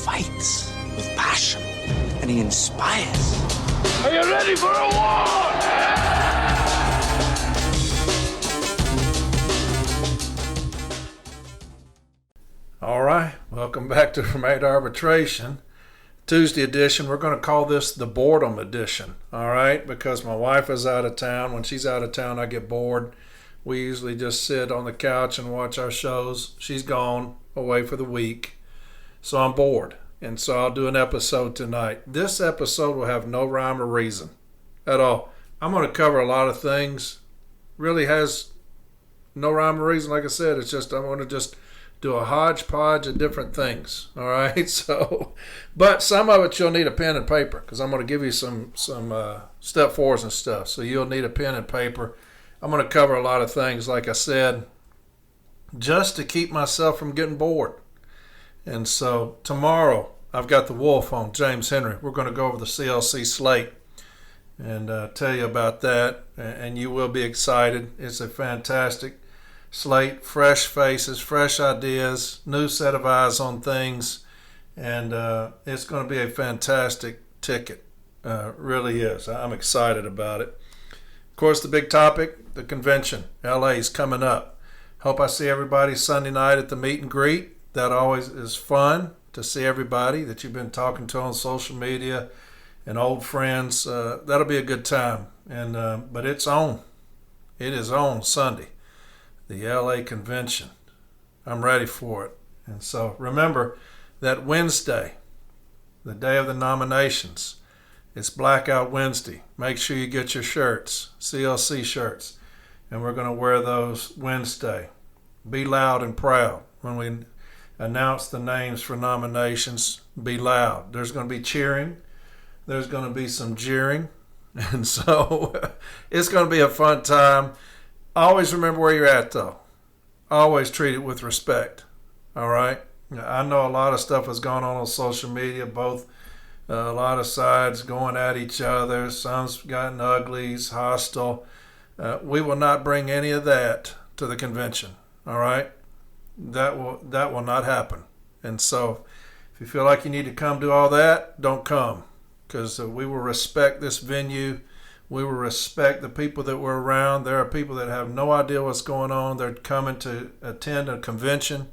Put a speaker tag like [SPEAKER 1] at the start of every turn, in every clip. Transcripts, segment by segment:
[SPEAKER 1] fights with passion, and he inspires.
[SPEAKER 2] Are you ready for a war?
[SPEAKER 3] All right, welcome back to From A to Arbitration. Tuesday edition, we're going to call this the boredom edition, all right? Because my wife is out of town. When she's out of town, I get bored. We usually just sit on the couch and watch our shows. She's gone away for the week, so I'm bored. And so I'll do an episode tonight. This episode will have no rhyme or reason at all. I'm going to cover a lot of things. Really has no rhyme or reason. Like I said, it's just I'm going to just do a hodgepodge of different things, all right? So, but some of it you'll need a pen and paper because I'm going to give you some step fours and stuff. So you'll need a pen and paper. I'm going to cover a lot of things, like I said, just to keep myself from getting bored. And so tomorrow I've got the Wolf on, James Henry. We're going to go over the CLC slate and tell you about that, and you will be excited. It's a fantastic slate, fresh faces, fresh ideas, new set of eyes on things, and it's going to be a fantastic ticket. Really is. I'm excited about it. Of course, the big topic, the convention. LA is coming up. Hope I see everybody Sunday night at the meet and greet. That always is fun to see everybody that you've been talking to on social media and old friends. That'll be a good time. And but it's on. It is on Sunday. The LA convention. I'm ready for it. And so remember that Wednesday, the day of the nominations, it's Blackout Wednesday. Make sure you get your shirts, CLC shirts, and we're going to wear those Wednesday. Be loud and proud. When we announce the names for nominations, be loud. There's going to be cheering. There's going to be some jeering. And so it's going to be a fun time. Always remember where you're at, though. Always treat it with respect. All right? I know a lot of stuff has gone on social media, both a lot of sides going at each other. Some's gotten ugly, hostile. We will not bring any of that to the convention. All right? That will not happen. And so if you feel like you need to come do all that, don't come, because we will respect this venue. We will respect the people that were around. There are people that have no idea what's going on. They're coming to attend a convention,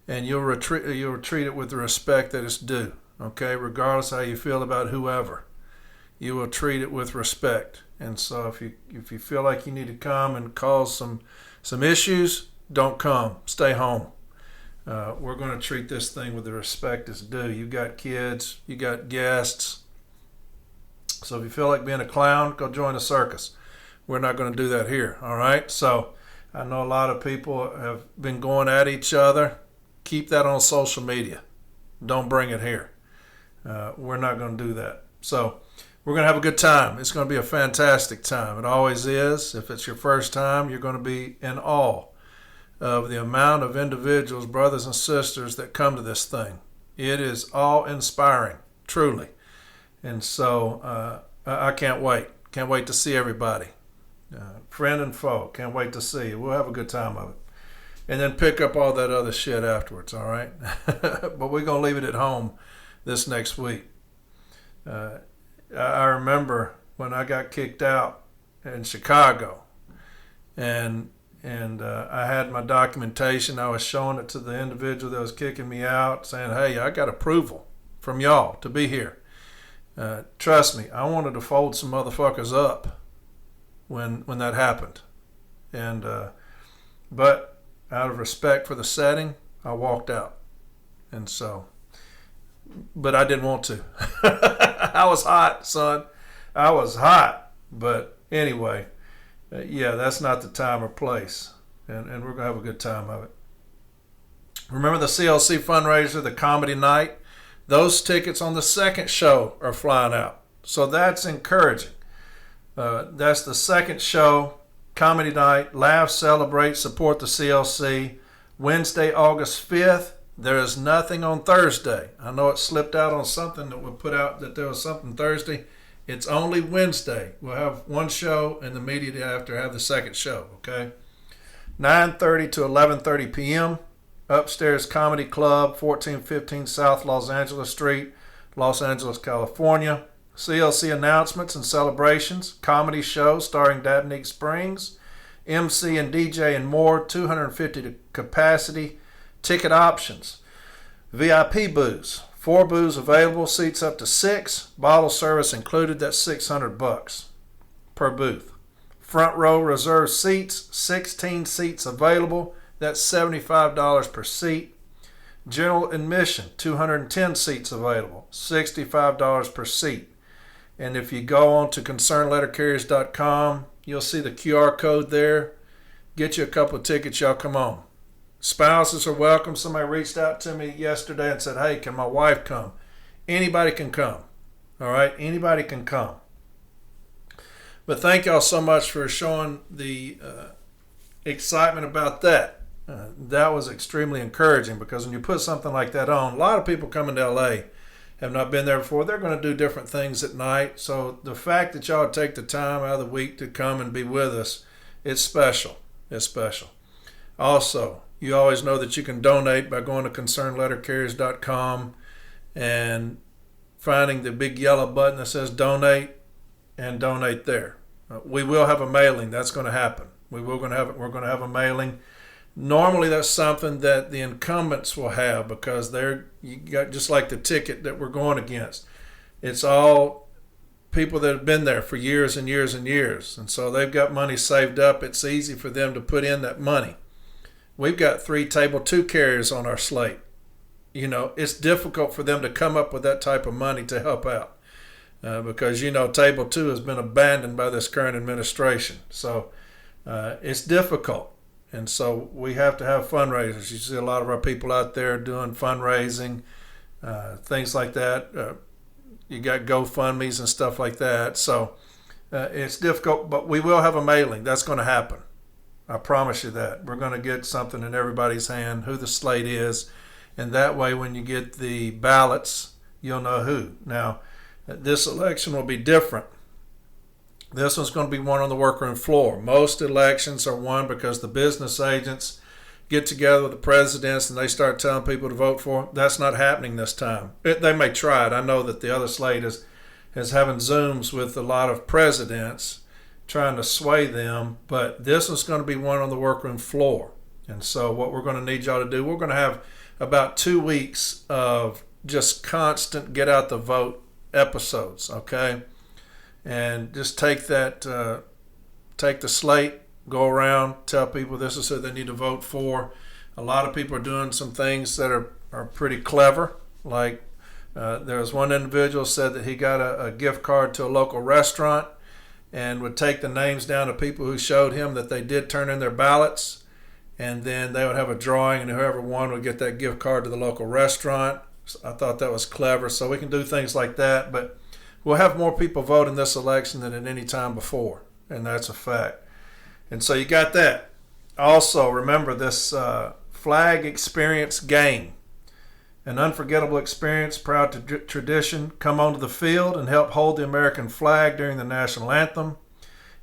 [SPEAKER 3] and you'll treat it with the respect that it's due, okay? Regardless how you feel about whoever, you will treat it with respect. And so if you feel like you need to come and cause some issues, don't come. Stay home. We're going to treat this thing with the respect it's due. You got kids. You got guests. So if you feel like being a clown, go join a circus. We're not going to do that here, all right? So I know a lot of people have been going at each other. Keep that on social media. Don't bring it here. We're not going to do that. So we're going to have a good time. It's going to be a fantastic time. It always is. If it's your first time, you're going to be in awe of the amount of individuals, brothers and sisters, that come to this thing. It is awe-inspiring, truly. And so I can't wait. Can't wait to see everybody. Friend and foe, can't wait to see you. We'll have a good time of it. And then pick up all that other shit afterwards, all right? But we're going to leave it at home this next week. I remember when I got kicked out in Chicago, and I had my documentation. I was showing it to the individual that was kicking me out, saying, hey, I got approval from y'all to be here. Trust me, I wanted to fold some motherfuckers up when that happened. And but out of respect for the setting, I walked out. And so, but I didn't want to. I was hot, son. I was hot. But anyway, yeah, that's not the time or place. And we're going to have a good time of it. Remember the CLC fundraiser, the comedy night? Those tickets on the second show are flying out. So that's encouraging. That's the second show, comedy night. Laugh, celebrate, support the CLC. Wednesday, August 5th. There is nothing on Thursday. I know it slipped out on something that we put out that there was something Thursday. It's only Wednesday. We'll have one show, and immediately after have the second show, okay? 9:30 to 11:30 p.m. Upstairs Comedy Club, 1415 South Los Angeles Street, Los Angeles, California. CLC announcements and celebrations, comedy show starring Dabney Springs, MC and DJ and more, 250 to capacity. Ticket options, VIP booths, 4 booths available, seats up to 6, bottle service included, that's $600 per booth. Front row reserved seats, 16 seats available, that's $75 per seat. General admission, 210 seats available, $65 per seat. And if you go on to concernlettercarriers.com, you'll see the QR code there. Get you a couple of tickets, y'all come on. Spouses are welcome. Somebody reached out to me yesterday and said, hey, can my wife come? Anybody can come. All right, anybody can come. But thank y'all so much for showing the excitement about that. That was extremely encouraging, because when you put something like that on, a lot of people coming to LA have not been there before. They're going to do different things at night. So the fact that y'all take the time out of the week to come and be with us, it's special. It's special. Also, you always know that you can donate by going to concernlettercarriers.com and finding the big yellow button that says donate, and donate there. We will have a mailing. That's going to happen. We're going to have a mailing. Normally, that's something that the incumbents will have, because you got just like the ticket that we're going against. It's all people that have been there for years and years and years, and so they've got money saved up. It's easy for them to put in that money. We've got 3 Table 2 carriers on our slate. You know, it's difficult for them to come up with that type of money to help out, because, you know, Table 2 has been abandoned by this current administration. So it's difficult. And so we have to have fundraisers. You see a lot of our people out there doing fundraising, things like that. You got GoFundMes and stuff like that. So it's difficult, but we will have a mailing. That's going to happen. I promise you that. We're going to get something in everybody's hand, who the slate is. And that way, when you get the ballots, you'll know who. Now, this election will be different. This one's going to be won on the workroom floor. Most elections are won because the business agents get together with the presidents and they start telling people to vote for them. That's not happening this time. They may try it. I know that the other slate is having Zooms with a lot of presidents trying to sway them, but this one's going to be won on the workroom floor. And so what we're going to need y'all to do, we're going to have about 2 weeks of just constant get out the vote episodes, okay? And just take the slate, go around, tell people this is who they need to vote for. A lot of people are doing some things that are pretty clever. Like there was one individual said that he got a gift card to a local restaurant and would take the names down of people who showed him that they did turn in their ballots, and then they would have a drawing, and whoever won would get that gift card to the local restaurant. So I thought that was clever. So we can do things like that, but we'll have more people vote in this election than at any time before, and that's a fact. And so you got that. Also, remember this flag experience game. An unforgettable experience, proud tradition. Come onto the field and help hold the American flag during the national anthem.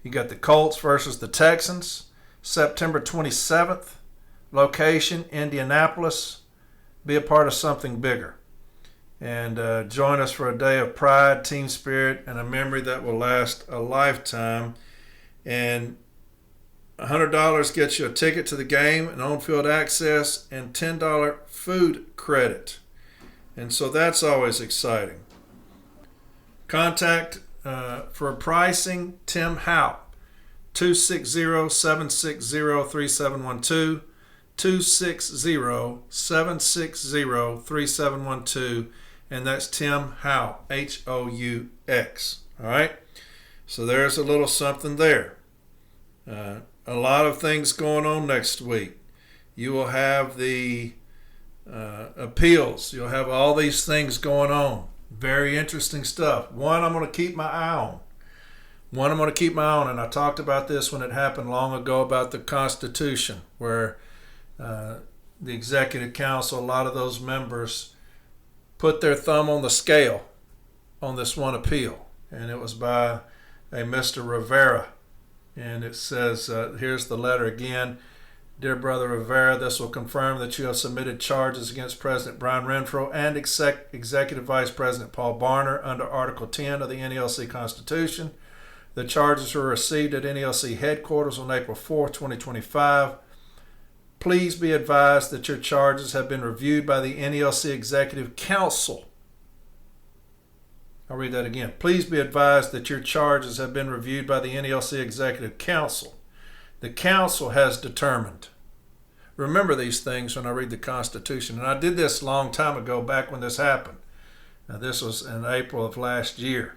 [SPEAKER 3] You got the Colts versus the Texans, September 27th. Location, Indianapolis. Be a part of something bigger. And join us for a day of pride, team spirit, and a memory that will last a lifetime. And $100 gets you a ticket to the game, an on-field access, and $10 food credit. And so that's always exciting. Contact for pricing Tim Howe, 260-760-3712, 260-760-3712, and that's Tim Howe, H-O-U-X. All right? So there's a little something there. A lot of things going on next week. You will have the appeals. You'll have all these things going on. Very interesting stuff. One I'm going to keep my eye on. And I talked about this when it happened long ago about the Constitution, where the Executive Council, a lot of those members put their thumb on the scale on this one appeal. And it was by a Mr. Rivera. And it says, here's the letter again. Dear Brother Rivera, this will confirm that you have submitted charges against President Brian Renfro and Executive Vice President Paul Barner under Article 10 of the NELC Constitution. The charges were received at NELC headquarters on April 4, 2025. Please be advised that your charges have been reviewed by the NELC Executive Council. I'll read that again. Please be advised that your charges have been reviewed by the NELC Executive Council. The council has determined. Remember these things when I read the Constitution. And I did this a long time ago, back when this happened. Now, this was in April of last year.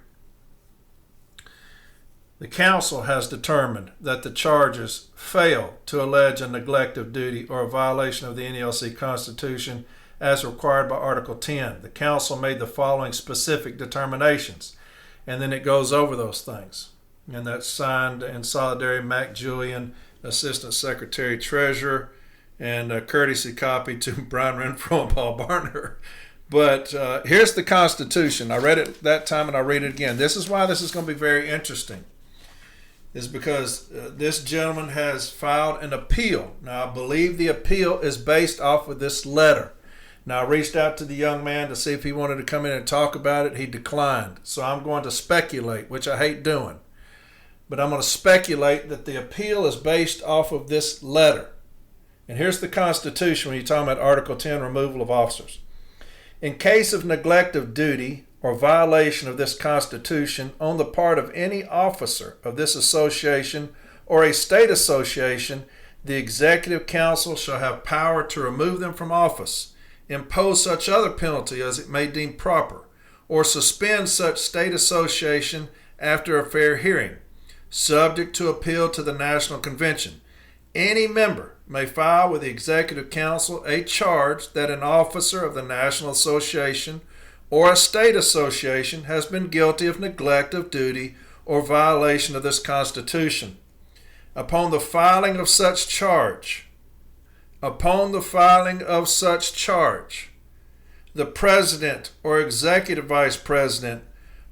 [SPEAKER 3] The council has determined that the charges fail to allege a neglect of duty or a violation of the NELC Constitution as required by Article 10. The council made the following specific determinations. And then it goes over those things. And that's signed in solidarity, Mac Julian, Assistant Secretary Treasurer, and a courtesy copy to Brian Renfro and Paul Barner. But here's the Constitution. I read it that time and I read it again. This is why this is going to be very interesting, is because this gentleman has filed an appeal. Now, I believe the appeal is based off of this letter. Now, I reached out to the young man to see if he wanted to come in and talk about it. He declined. So I'm going to speculate, which I hate doing. But I'm going to speculate that the appeal is based off of this letter. And here's the Constitution when you're talking about Article 10, removal of officers. In case of neglect of duty or violation of this Constitution on the part of any officer of this association or a state association, the Executive Council shall have power to remove them from office, impose such other penalty as it may deem proper, or suspend such state association after a fair hearing, subject to appeal to the National Convention. Any member may file with the Executive Council a charge that an officer of the National Association or a state association has been guilty of neglect of duty or violation of this Constitution. Upon the filing of such charge, the President or Executive Vice President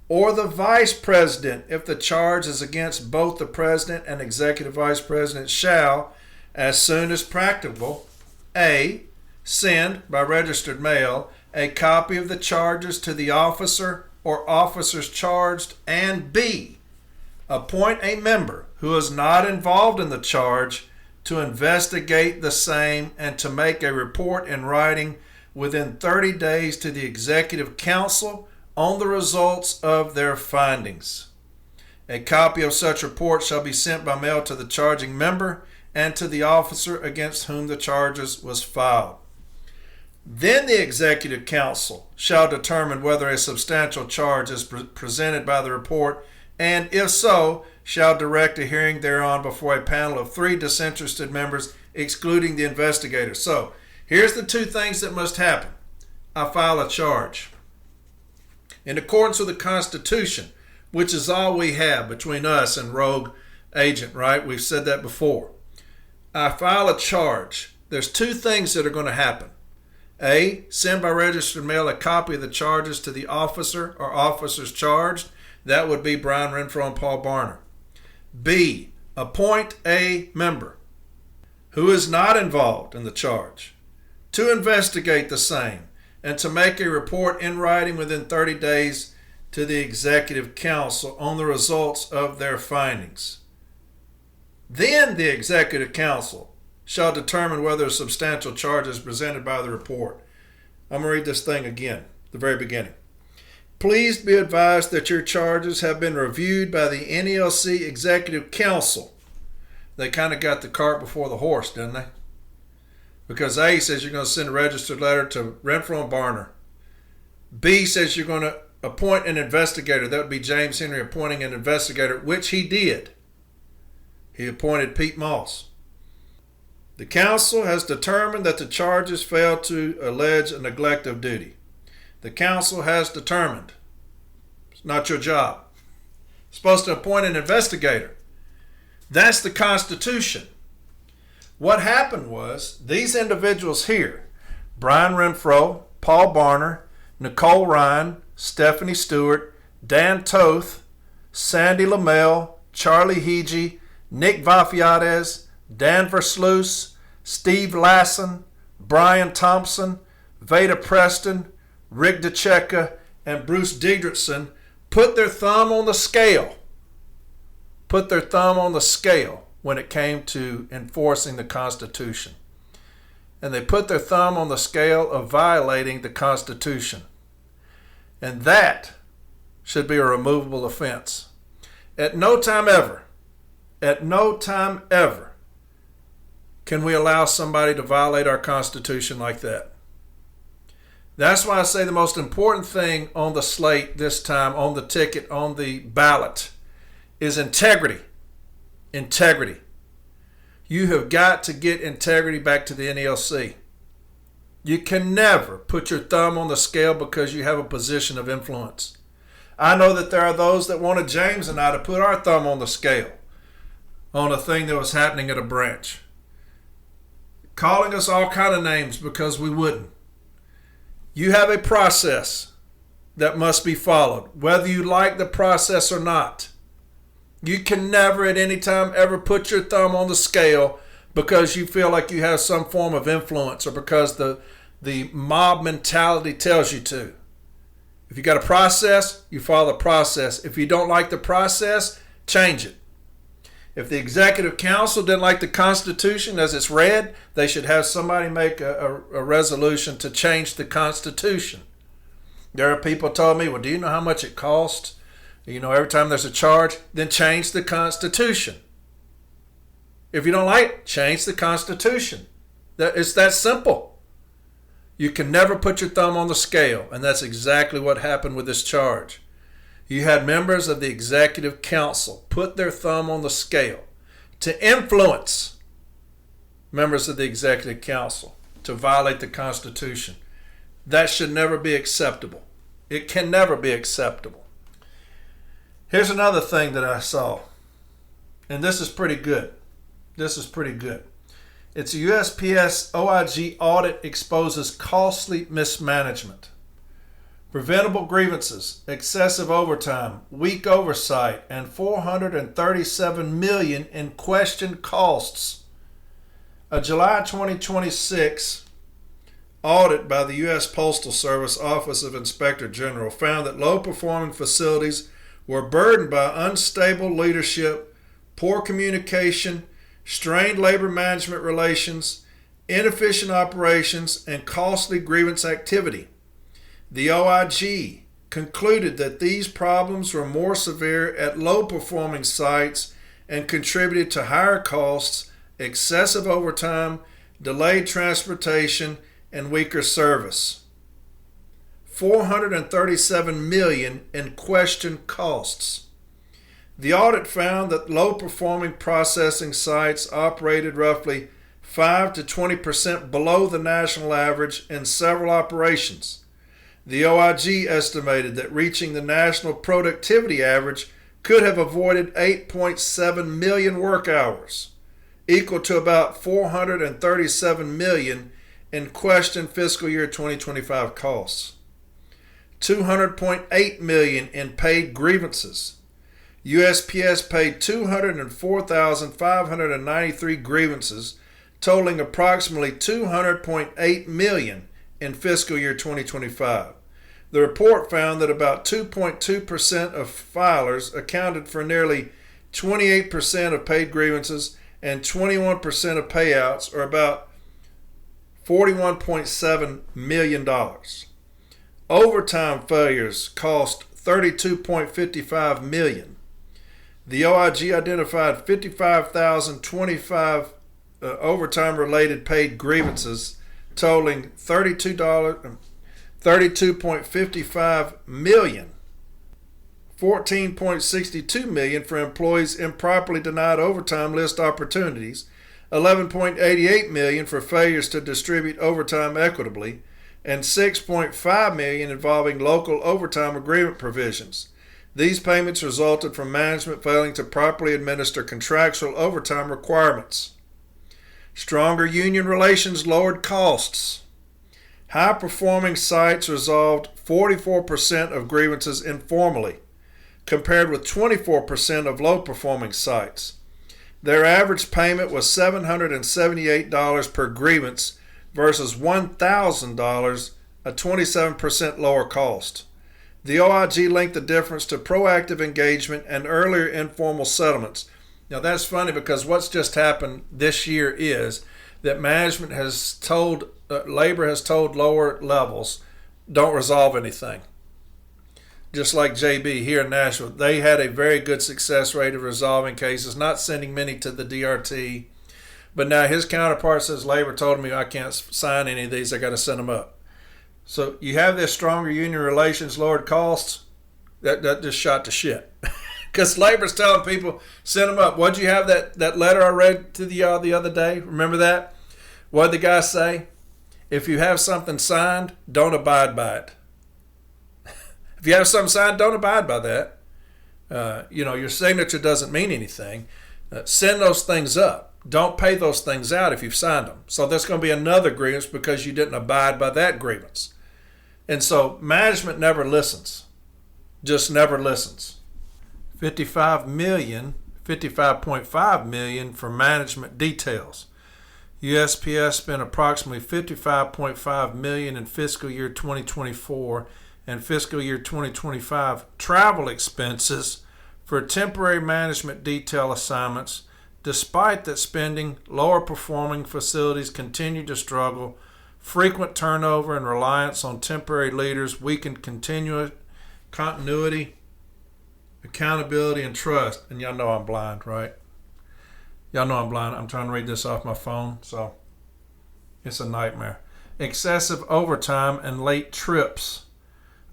[SPEAKER 3] or the Vice President, if the charge is against both the President and Executive Vice President, shall, as soon as practicable, A, send by registered mail a copy of the charges to the officer or officers charged, and B, appoint a member who is not involved in the charge to investigate the same and to make a report in writing within 30 days to the Executive Council on the results of their findings. A copy of such report shall be sent by mail to the charging member and to the officer against whom the charges was filed. Then the Executive Council shall determine whether a substantial charge is presented by the report, and if so, shall direct a hearing thereon before a panel of 3 disinterested members, excluding the investigator. So, here's the 2 things that must happen. I file a charge. In accordance with the Constitution, which is all we have between us and rogue agent, right? We've said that before. I file a charge. There's 2 things that are going to happen. A, send by registered mail a copy of the charges to the officer or officers charged. That would be Brian Renfro and Paul Barner. B, appoint a member who is not involved in the charge to investigate the same and to make a report in writing within 30 days to the Executive Council on the results of their findings. Then the Executive Council shall determine whether a substantial charge is presented by the report. I'm going to read this thing again, the very beginning. Please be advised that your charges have been reviewed by the NELC Executive Council. They kind of got the cart before the horse, didn't they? Because A says you're going to send a registered letter to Renfro and Barner. B says you're going to appoint an investigator. That would be James Henry appointing an investigator, which he did. He appointed Pete Moss. The council has determined that the charges fail to allege a neglect of duty. The council has determined. It's not your job. It's supposed to appoint an investigator. That's the Constitution. What happened was these individuals here, Brian Renfro, Paul Barner, Nicole Ryan, Stephanie Stewart, Dan Toth, Sandy LaMelle, Charlie Hege, Nick Vafiades, Dan Versluis, Steve Lassen, Brian Thompson, Veda Preston, Rick DeCecca, and Bruce Diedrichson put their thumb on the scale. Put their thumb on the scale when it came to enforcing the Constitution. And they put their thumb on the scale of violating the Constitution. And that should be a removable offense. At no time ever can we allow somebody to violate our Constitution like that. That's why I say the most important thing on the slate this time, on the ticket, on the ballot, is integrity. Integrity. You have got to get integrity back to the NELC. You can never put your thumb on the scale because you have a position of influence. I know that there are those that wanted James and I to put our thumb on the scale on a thing that was happening at a branch, calling us all kind of names because we wouldn't. You have a process that must be followed, whether you like the process or not. You can never at any time ever put your thumb on the scale because you feel like you have some form of influence or because the mob mentality tells you to. If you got a process, you follow the process. If you don't like the process, change it. If the Executive Council didn't like the Constitution as it's read, they should have somebody make a resolution to change the Constitution. There are people told me, well, do you know how much it costs? Every time there's a charge, then change the Constitution. If you don't like it, change the Constitution. It's that simple. You can never put your thumb on the scale, and that's exactly what happened with this charge. You had members of the Executive Council put their thumb on the scale to influence members of the Executive Council to violate the Constitution. That should never be acceptable. It can never be acceptable. Here's another thing that I saw, and this is pretty good. It's a USPS OIG audit exposes costly mismanagement. Preventable grievances, excessive overtime, weak oversight, and $437 million in questioned costs. A July 2026 audit by the U.S. Postal Service Office of Inspector General found that low-performing facilities were burdened by unstable leadership, poor communication, strained labor management relations, inefficient operations, and costly grievance activity. The OIG concluded that these problems were more severe at low-performing sites and contributed to higher costs, excessive overtime, delayed transportation, and weaker service. $437 million in questioned costs. The audit found that low-performing processing sites operated roughly 5 to 20% below the national average in several operations. The OIG estimated that reaching the national productivity average could have avoided 8.7 million work hours, equal to about $437 million in questioned fiscal year 2025 costs. $200.8 million in paid grievances. USPS paid 204,593 grievances, totaling approximately $200.8 million in fiscal year 2025. The report found that about 2.2% of filers accounted for nearly 28% of paid grievances and 21% of payouts, or about $41.7 million. Overtime failures cost $32.55 million. The OIG identified 55,025 overtime-related paid grievances, totaling $32.55 million. $14.62 million for employees improperly denied overtime list opportunities, $11.88 million for failures to distribute overtime equitably, and $6.5 million involving local overtime agreement provisions. These payments resulted from management failing to properly administer contractual overtime requirements. Stronger union relations lowered costs. High-performing sites resolved 44% of grievances informally, compared with 24% of low-performing sites. Their average payment was $778 per grievance versus $1,000, a 27% lower cost. The OIG linked the difference to proactive engagement and earlier informal settlements. Now that's funny because what's just happened this year is that management has told, labor has told lower levels, don't resolve anything. Just like JB here in Nashville, they had a very good success rate of resolving cases, not sending many to the DRT. But now his counterpart says labor told me I can't sign any of these, I got to send them up. So you have this stronger union relations, lowered costs, that just shot to shit. Because labor's telling people, send them up. What'd you have that letter I read to y'all the other day? Remember that? What'd the guy say? If you have something signed, don't abide by it. If you have something signed, don't abide by that. Your signature doesn't mean anything. Send those things up. Don't pay those things out if you've signed them. So there's going to be another grievance because you didn't abide by that grievance. And so management never listens. Just never listens. $55.5 million for management details. USPS spent approximately $55.5 million in fiscal year 2024 and fiscal year 2025 travel expenses for temporary management detail assignments. Despite that spending, lower performing facilities continue to struggle. Frequent turnover and reliance on temporary leaders weakened continuity, accountability, and trust. And y'all know I'm blind, right? Y'all know I'm blind. I'm trying to read this off my phone, so it's a nightmare. Excessive overtime and late trips.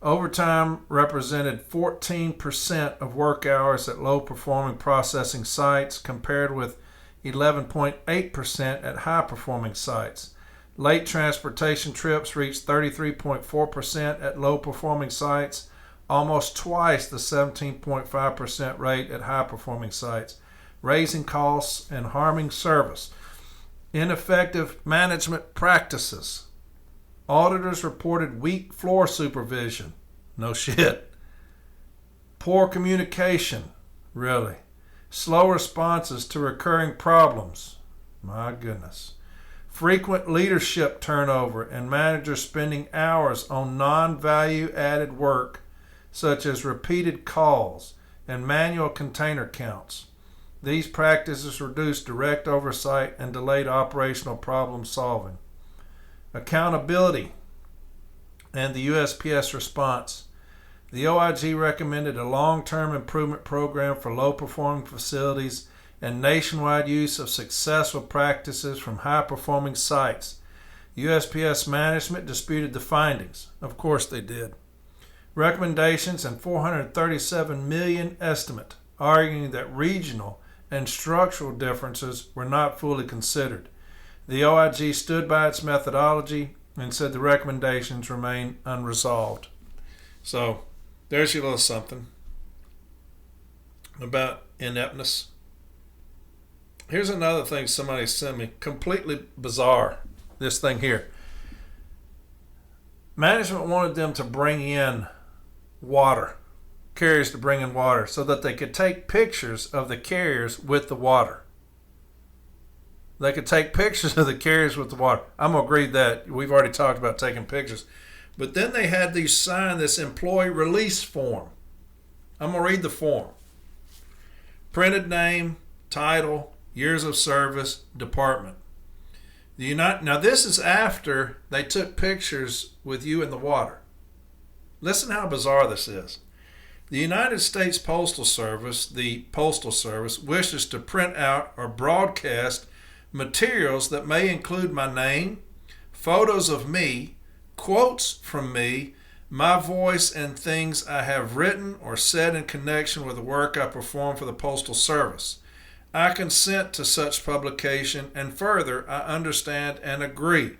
[SPEAKER 3] Overtime represented 14% of work hours at low-performing processing sites compared with 11.8% at high-performing sites. Late transportation trips reached 33.4% at low-performing sites, almost twice the 17.5% rate at high-performing sites, raising costs and harming service. Ineffective management practices. Auditors reported weak floor supervision. No shit. Poor communication. Really. Slow responses to recurring problems. My goodness. Frequent leadership turnover and managers spending hours on non-value added work such as repeated calls and manual container counts. These practices reduced direct oversight and delayed operational problem solving. Accountability and the USPS response. The OIG recommended a long-term improvement program for low-performing facilities and nationwide use of successful practices from high-performing sites. USPS management disputed the findings. Of course they did. Recommendations and $437 million estimate, arguing that regional and structural differences were not fully considered. The OIG stood by its methodology and said the recommendations remain unresolved. So there's your little something about ineptness. Here's another thing somebody sent me, completely bizarre, this thing here. Management wanted them to bring in water, carriers to bring in water, so that they could take pictures of the carriers with the water. They could take pictures of the carriers with the water. I'm going to agree that. We've already talked about taking pictures. But then they had these sign this employee release form. I'm going to read the form. Printed name, title, years of service, department. Now this is after they took pictures with you in the water. Listen how bizarre this is. The United States Postal Service, the Postal Service, wishes to print out or broadcast materials that may include my name, photos of me, quotes from me, my voice, and things I have written or said in connection with the work I perform for the Postal Service. I consent to such publication, and further, I understand and agree.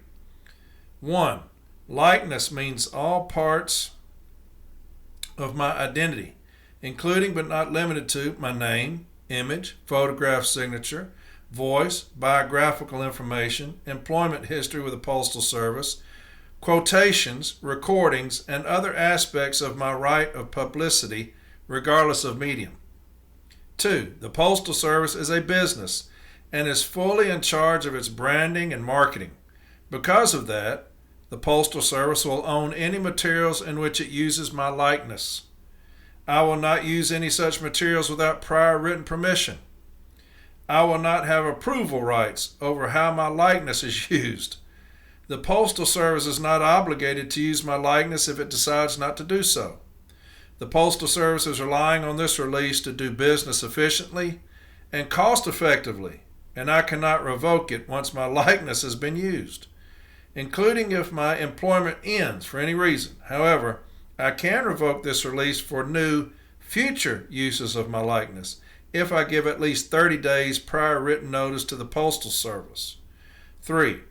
[SPEAKER 3] 1. Likeness means all parts of my identity, including but not limited to my name, image, photograph, signature, voice, biographical information, employment history with the Postal Service, quotations, recordings, and other aspects of my right of publicity, regardless of medium. 2. The Postal Service is a business and is fully in charge of its branding and marketing. Because of that, the Postal Service will own any materials in which it uses my likeness. I will not use any such materials without prior written permission. I will not have approval rights over how my likeness is used. The Postal Service is not obligated to use my likeness if it decides not to do so. The Postal Service is relying on this release to do business efficiently and cost effectively, and I cannot revoke it once my likeness has been used, including if my employment ends for any reason. However, I can revoke this release for new, future uses of my likeness if I give at least 30 days prior written notice to the Postal Service. 3.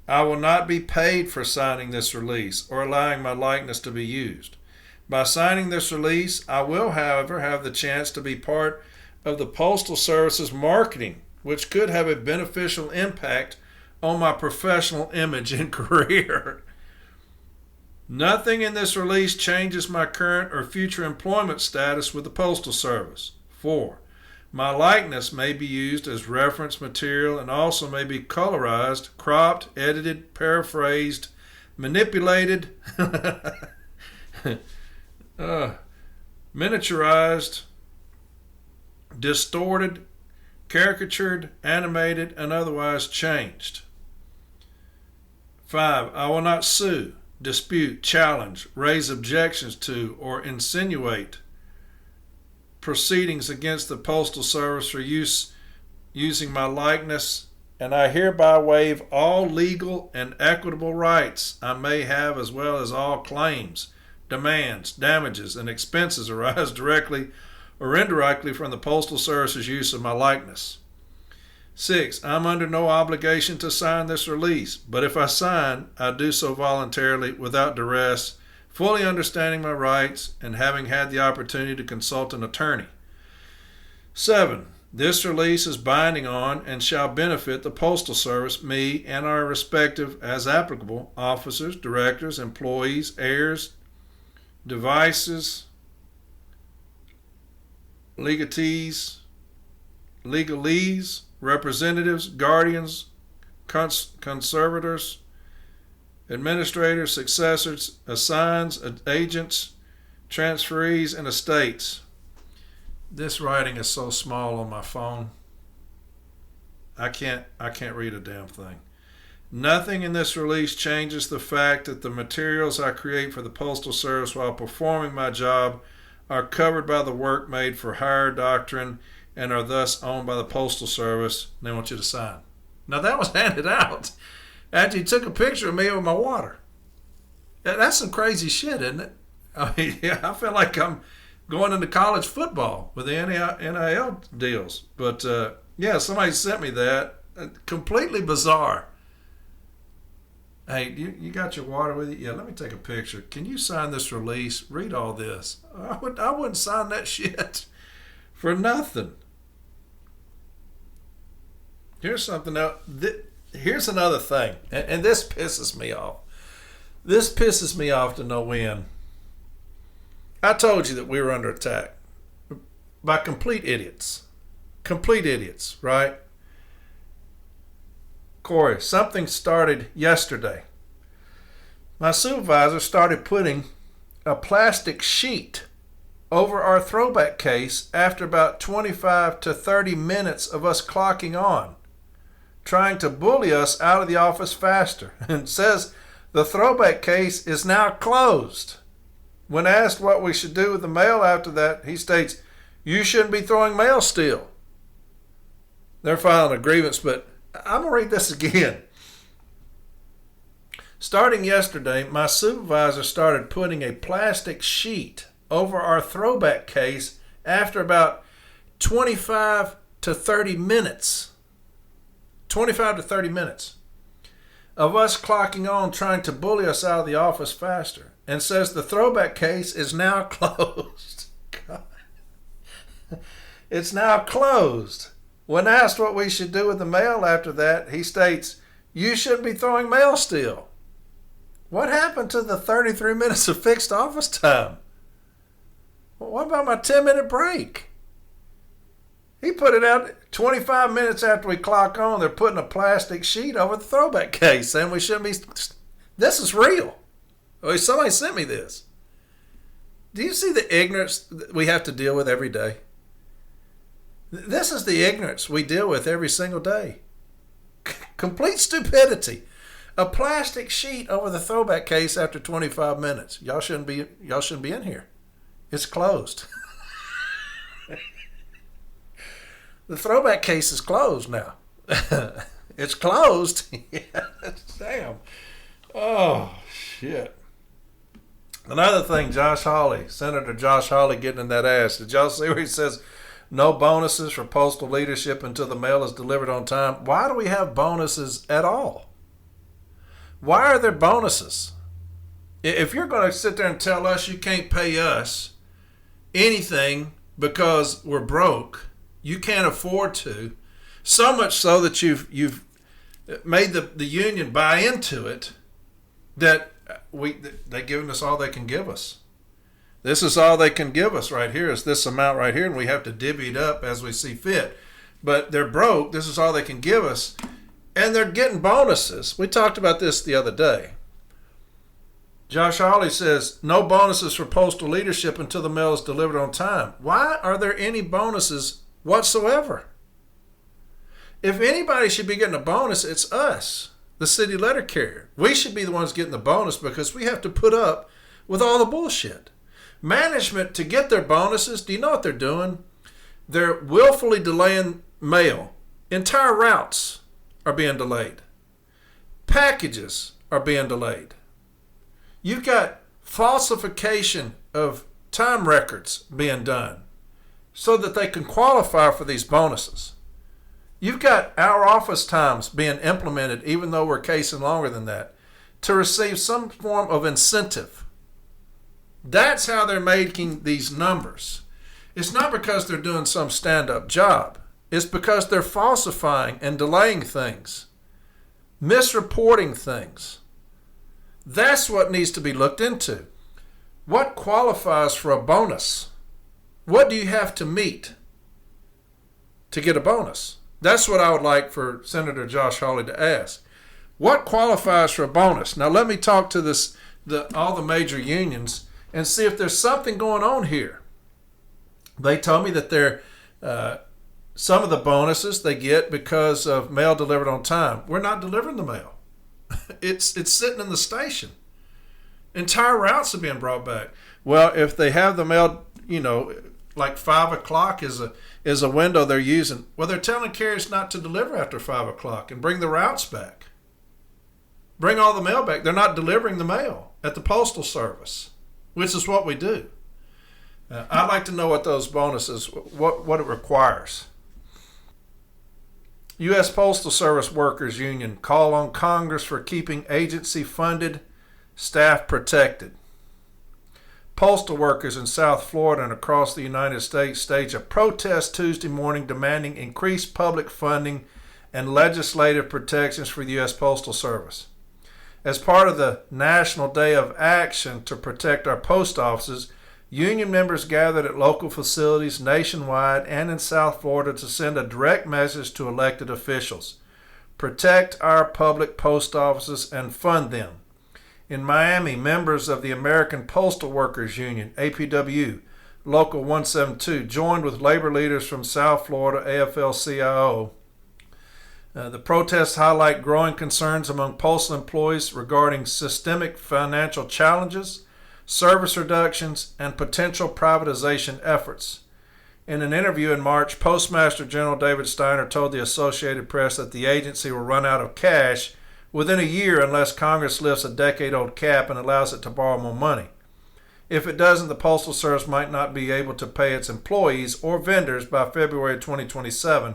[SPEAKER 3] I will not be paid for signing this release or allowing my likeness to be used. By signing this release, I will, however, have the chance to be part of the Postal Service's marketing, which could have a beneficial impact on my professional image and career. Nothing in this release changes my current or future employment status with the Postal Service. 4. My likeness may be used as reference material and also may be colorized, cropped, edited, paraphrased, manipulated, miniaturized, distorted, caricatured, animated, and otherwise changed. 5. I will not sue, dispute, challenge, raise objections to, or insinuate proceedings against the Postal Service for using my likeness, and I hereby waive all legal and equitable rights I may have, as well as all claims, demands, damages, and expenses arise directly or indirectly from the Postal Service's use of my likeness. 6. I'm under no obligation to sign this release, but if I sign, I do so voluntarily, without duress, fully understanding my rights and having had the opportunity to consult an attorney. 7. This release is binding on and shall benefit the Postal Service, me, and our respective, as applicable, officers, directors, employees, heirs, devices, legatees, legalese, representatives, guardians, conservators, administrators, successors, assigns, agents, transferees, and estates. This writing is so small on my phone, I can't read a damn thing. Nothing in this release changes the fact that the materials I create for the Postal Service while performing my job are covered by the work made for hire doctrine and are thus owned by the Postal Service. And they want you to sign. Now that was handed out after you took a picture of me with my water. That's some crazy shit, isn't it? I mean, yeah, I feel like I'm going into college football with the NIL deals. But yeah, somebody sent me that. Completely bizarre. Hey, you got your water with you? Yeah, let me take a picture. Can you sign this release? Read all this. I wouldn't sign that shit for nothing. Here's something else. Here's another thing, and this pisses me off. This pisses me off to no end. I told you that we were under attack by complete idiots. Complete idiots, right? Corey, something started yesterday. My supervisor started putting a plastic sheet over our throwback case after about 25 to 30 minutes of us clocking on, trying to bully us out of the office faster, and says the throwback case is now closed. When asked what we should do with the mail after that, he states, "You shouldn't be throwing mail still." They're filing a grievance, but I'm going to read this again. Starting yesterday, my supervisor started putting a plastic sheet over our throwback case after about 25 to 30 minutes. 25 to 30 minutes of us clocking on, trying to bully us out of the office faster, and says the throwback case is now closed. It's now closed. When asked what we should do with the mail after that, he states, "You shouldn't be throwing mail still." What happened to the 33 minutes of fixed office time? What about my 10-minute break? He put it out 25 minutes after we clock on. They're putting a plastic sheet over the throwback case, saying we shouldn't be. This is real. Oh, somebody sent me this. Do you see the ignorance that we have to deal with every day? This is the ignorance we deal with every single day. Complete stupidity. A plastic sheet over the throwback case after 25 minutes. Y'all shouldn't be in here. It's closed. The throwback case is closed now. It's closed. Damn. Oh, shit. Another thing, Senator Josh Hawley getting in that ass. Did y'all see where he says no bonuses for postal leadership until the mail is delivered on time? Why do we have bonuses at all? Why are there bonuses? If you're going to sit there and tell us you can't pay us anything because we're broke, you can't afford to, so much so that you've made the union buy into it, that they're giving us all they can give us. This is all they can give us right here, is this amount right here, and we have to divvy it up as we see fit. But they're broke. This is all they can give us. And they're getting bonuses. We talked about this the other day. Josh Hawley says, no bonuses for postal leadership until the mail is delivered on time. Why are there any bonuses whatsoever? If anybody should be getting a bonus, it's us, the city letter carrier. We should be the ones getting the bonus because we have to put up with all the bullshit. Management, to get their bonuses, do you know what they're doing? They're willfully delaying mail. Entire routes are being delayed. Packages are being delayed. You've got falsification of time records being done so that they can qualify for these bonuses. You've got our office times being implemented, even though we're casing longer than that, to receive some form of incentive. That's how they're making these numbers. It's not because they're doing some stand-up job. It's because they're falsifying and delaying things, misreporting things. That's what needs to be looked into. What qualifies for a bonus? What do you have to meet to get a bonus? That's what I would like for Senator Josh Hawley to ask. What qualifies for a bonus? Now let me talk to all the major unions and see if there's something going on here. They told me that some of the bonuses they get because of mail delivered on time. We're not delivering the mail. It's sitting in the station. Entire routes are being brought back. Well, if they have the mail, like 5 o'clock is a window they're using. Well, they're telling carriers not to deliver after 5 o'clock and bring the routes back. Bring all the mail back. They're not delivering the mail at the Postal Service, which is what we do. I'd like to know what those bonuses, what it requires. U.S. Postal Service Workers Union call on Congress for keeping agency-funded staff protected. Postal workers in South Florida and across the United States staged a protest Tuesday morning demanding increased public funding and legislative protections for the U.S. Postal Service. As part of the National Day of Action to protect our post offices, union members gathered at local facilities nationwide and in South Florida to send a direct message to elected officials. Protect our public post offices and fund them. In Miami, members of the American Postal Workers Union, APW, Local 172, joined with labor leaders from South Florida, AFL-CIO. The protests highlight growing concerns among postal employees regarding systemic financial challenges, service reductions, and potential privatization efforts. In an interview in March, Postmaster General David Steiner told the Associated Press that the agency will run out of cash within a year unless Congress lifts a decade-old cap and allows it to borrow more money. If it doesn't, the Postal Service might not be able to pay its employees or vendors by February 2027,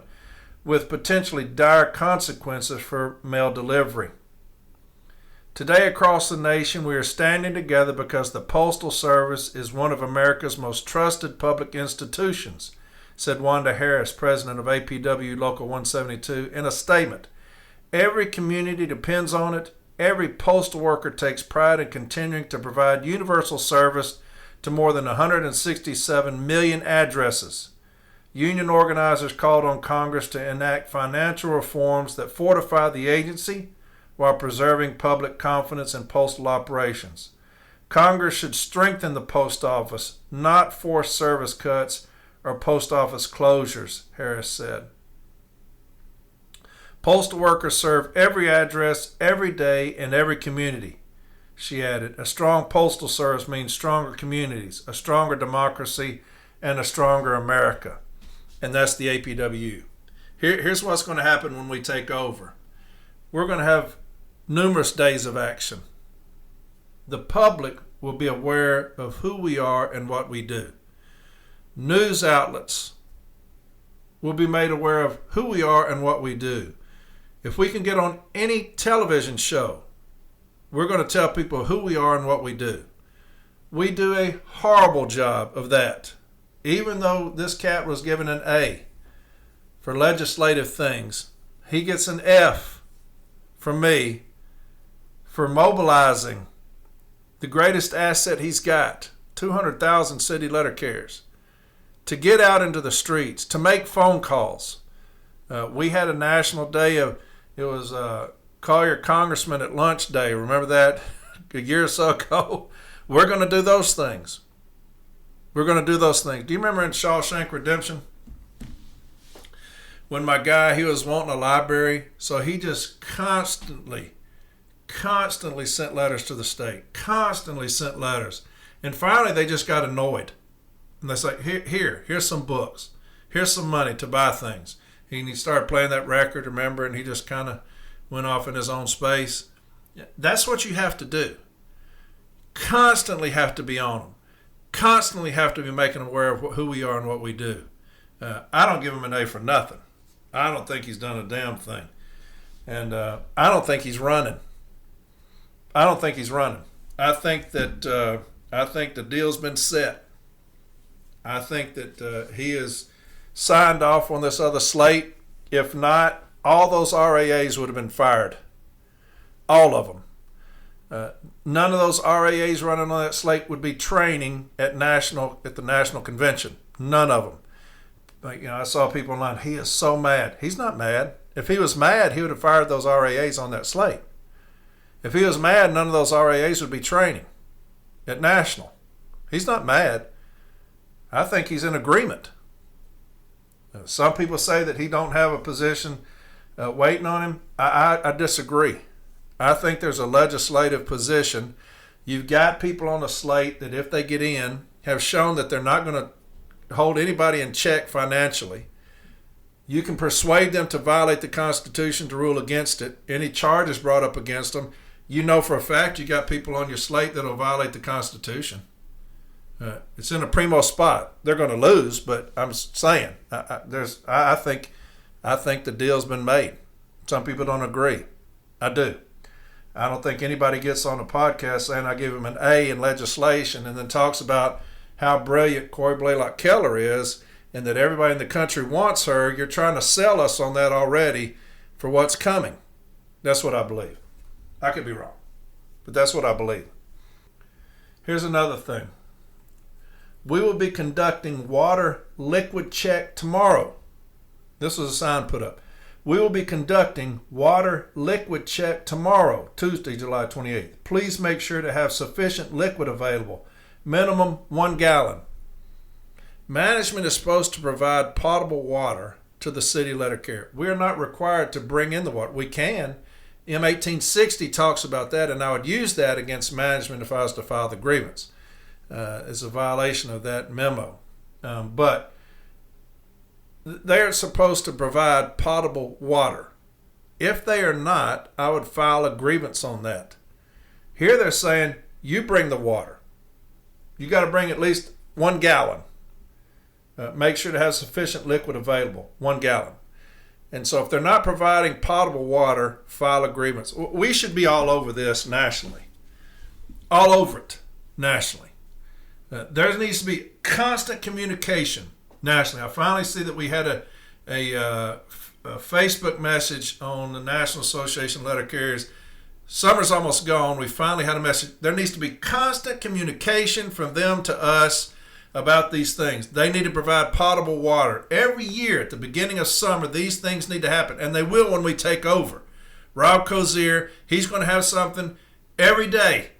[SPEAKER 3] with potentially dire consequences for mail delivery. Today across the nation, we are standing together because the Postal Service is one of America's most trusted public institutions, said Wanda Harris, president of APW Local 172, in a statement. Every community depends on it. Every postal worker takes pride in continuing to provide universal service to more than 167 million addresses. Union organizers called on Congress to enact financial reforms that fortify the agency while preserving public confidence in postal operations. Congress should strengthen the post office, not force service cuts or post office closures, Harris said. Postal workers serve every address, every day, in every community, she added. A strong postal service means stronger communities, a stronger democracy, and a stronger America. And that's the APWU. Here's what's going to happen when we take over. We're going to have numerous days of action. The public will be aware of who we are and what we do. News outlets will be made aware of who we are and what we do. If we can get on any television show, we're going to tell people who we are and what we do. We do a horrible job of that. Even though this cat was given an A for legislative things, he gets an F from me for mobilizing the greatest asset he's got, 200,000 city letter carriers, to get out into the streets, to make phone calls. We had a national day of, it was Call Your Congressman at Lunch Day. Remember that a year or so ago? We're going to do those things. We're going to do those things. Do you remember in Shawshank Redemption? When my guy, he was wanting a library, so he just constantly sent letters to the state. Constantly sent letters. And finally, they just got annoyed. And they say, here's some books. Here's some money to buy things. He started playing that record, remember, and he just kind of went off in his own space. That's what you have to do. Constantly have to be on them. Constantly have to be making them aware of who we are and what we do. I don't give him an A for nothing. I don't think he's done a damn thing. And I don't think he's running. I think that the deal's been set. I think that he is signed off on this other slate. If not, all those RAAs would have been fired. All of them. None of those RAAs running on that slate would be training at the national convention. None of them. But, I saw people online. He is so mad. He's not mad. If he was mad, he would have fired those RAAs on that slate. If he was mad, none of those RAAs would be training at national. He's not mad. I think he's in agreement. Some people say that he don't have a position waiting on him. I disagree. I think there's a legislative position. You've got people on the slate that if they get in, have shown that they're not going to hold anybody in check financially. You can persuade them to violate the Constitution to rule against it. Any charges brought up against them, you know for a fact you got people on your slate that will violate the Constitution. It's in a primo spot. They're going to lose, but I'm saying I think the deal's been made. Some people don't agree. I do. I don't think anybody gets on a podcast saying I give him an A in legislation and then talks about how brilliant Corey Blaylock Keller is and that everybody in the country wants her. You're trying to sell us on that already for what's coming. That's what I believe. I could be wrong, but that's what I believe. Here's another thing. We will be conducting water liquid check tomorrow. This was a sign put up. We will be conducting water liquid check tomorrow, Tuesday, July 28th. Please make sure to have sufficient liquid available, minimum 1 gallon. Management is supposed to provide potable water to the city letter carrier. We are not required to bring in the water. We can. M1860 talks about that, and I would use that against management if I was to file the grievance. It's a violation of that memo. But they're supposed to provide potable water. If they are not, I would file a grievance on that. Here they're saying, you bring the water. You got to bring at least 1 gallon. Make sure to have sufficient liquid available, 1 gallon. And so if they're not providing potable water, file a grievance. We should be all over this nationally. All over it nationally. There needs to be constant communication nationally. I finally see that we had a Facebook message on the National Association of Letter Carriers. Summer's almost gone. We finally had a message. There needs to be constant communication from them to us about these things. They need to provide potable water. Every year at the beginning of summer, these things need to happen, and they will when we take over. Rob Cozier, he's going to have something every day,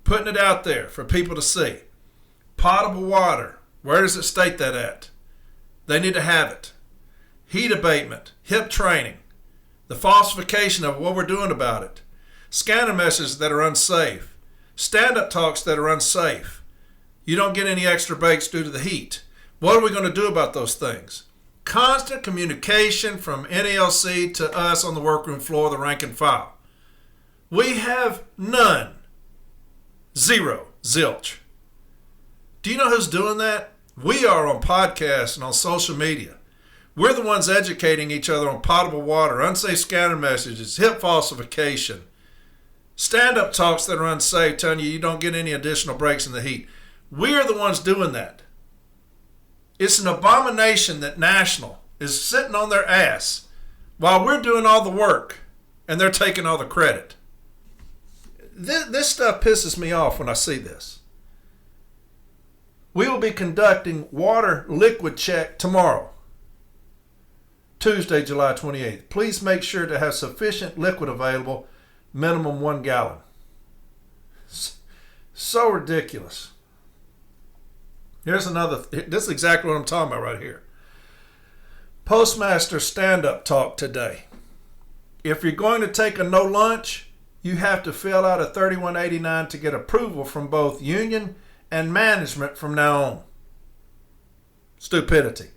[SPEAKER 3] putting it out there for people to see. Potable water. Where does it state that at? They need to have it. Heat abatement, HIP training, the falsification of what we're doing about it, scanner messages that are unsafe, stand-up talks that are unsafe. You don't get any extra breaks due to the heat. What are we going to do about those things? Constant communication from NALC to us on the workroom floor, the rank and file. We have none. Zero. Zilch. Do you know who's doing that? We are on podcasts and on social media. We're the ones educating each other on potable water, unsafe scanner messages, HIP falsification, stand-up talks that are unsafe, telling you don't get any additional breaks in the heat. We're the ones doing that. It's an abomination that National is sitting on their ass while we're doing all the work and they're taking all the credit. This stuff pisses me off when I see this. We will be conducting water liquid check tomorrow, Tuesday, July 28th. Please make sure to have sufficient liquid available, minimum 1 gallon. So ridiculous. Here's another, this is exactly what I'm talking about right here. Postmaster stand-up talk today. If you're going to take a no lunch, you have to fill out a 3189 to get approval from both union and management from now on. Stupidity.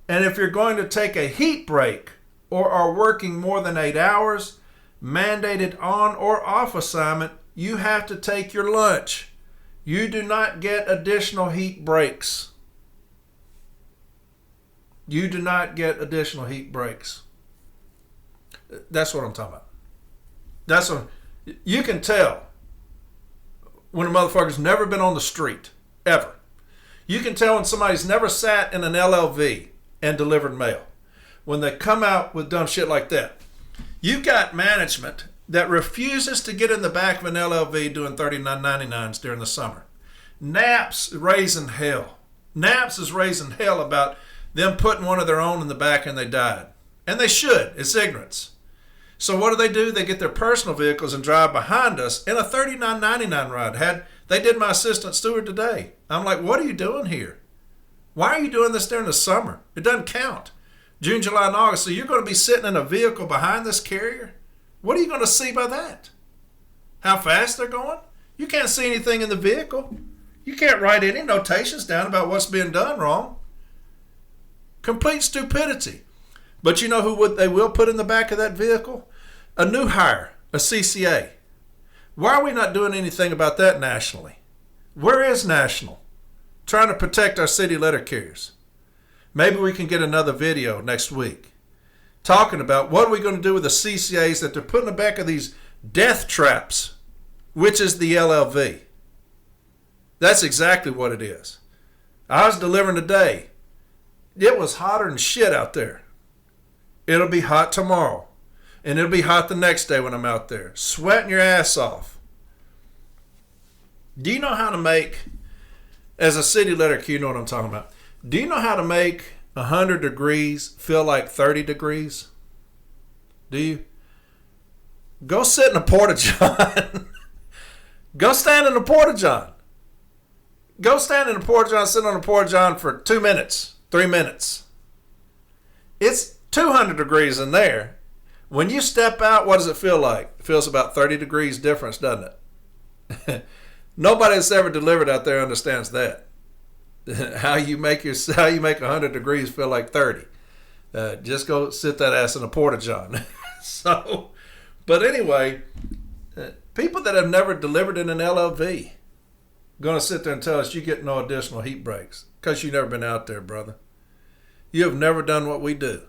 [SPEAKER 3] And if you're going to take a heat break or are working more than 8 hours, mandated on or off assignment, you have to take your lunch. You do not get additional heat breaks. You do not get additional heat breaks. That's what I'm talking about. That's what you can tell when a motherfucker's never been on the street, ever. You can tell when somebody's never sat in an LLV and delivered mail. When they come out with dumb shit like that. You've got management that refuses to get in the back of an LLV doing 39.99s during the summer. Naps raising hell. Naps is raising hell about them putting one of their own in the back and they died. And they should. It's ignorance. So what do? They get their personal vehicles and drive behind us in a 39.99 ride. They did my assistant steward today. I'm like, what are you doing here? Why are you doing this during the summer? It doesn't count. June, July, and August. So you're going to be sitting in a vehicle behind this carrier? What are you going to see by that? How fast they're going? You can't see anything in the vehicle. You can't write any notations down about what's being done wrong. Complete stupidity. But you know who they will put in the back of that vehicle? A new hire, a CCA. Why are we not doing anything about that nationally? Where is National? Trying to protect our city letter carriers. Maybe we can get another video next week talking about what are we going to do with the CCAs that they're putting in the back of these death traps, which is the LLV. That's exactly what it is. I was delivering today. It was hotter than shit out there. It'll be hot tomorrow. And it'll be hot the next day when I'm out there. Sweating your ass off. Do you know how to make, as a city letter Q, you know what I'm talking about. Do you know how to make 100 degrees feel like 30 degrees? Do you? Go sit in a porta-john. Go stand in a porta-john. Go stand in a porta-john, sit on a porta-john for 2 minutes, 3 minutes. It's 200 degrees in there. When you step out, what does it feel like? It feels about 30 degrees difference, doesn't it? Nobody that's ever delivered out there understands that. How you make 100 degrees feel like 30. Just go sit that ass in a porta-john. So, but anyway, people that have never delivered in an LLV going to sit there and tell us you get no additional heat breaks because you've never been out there, brother. You have never done what we do.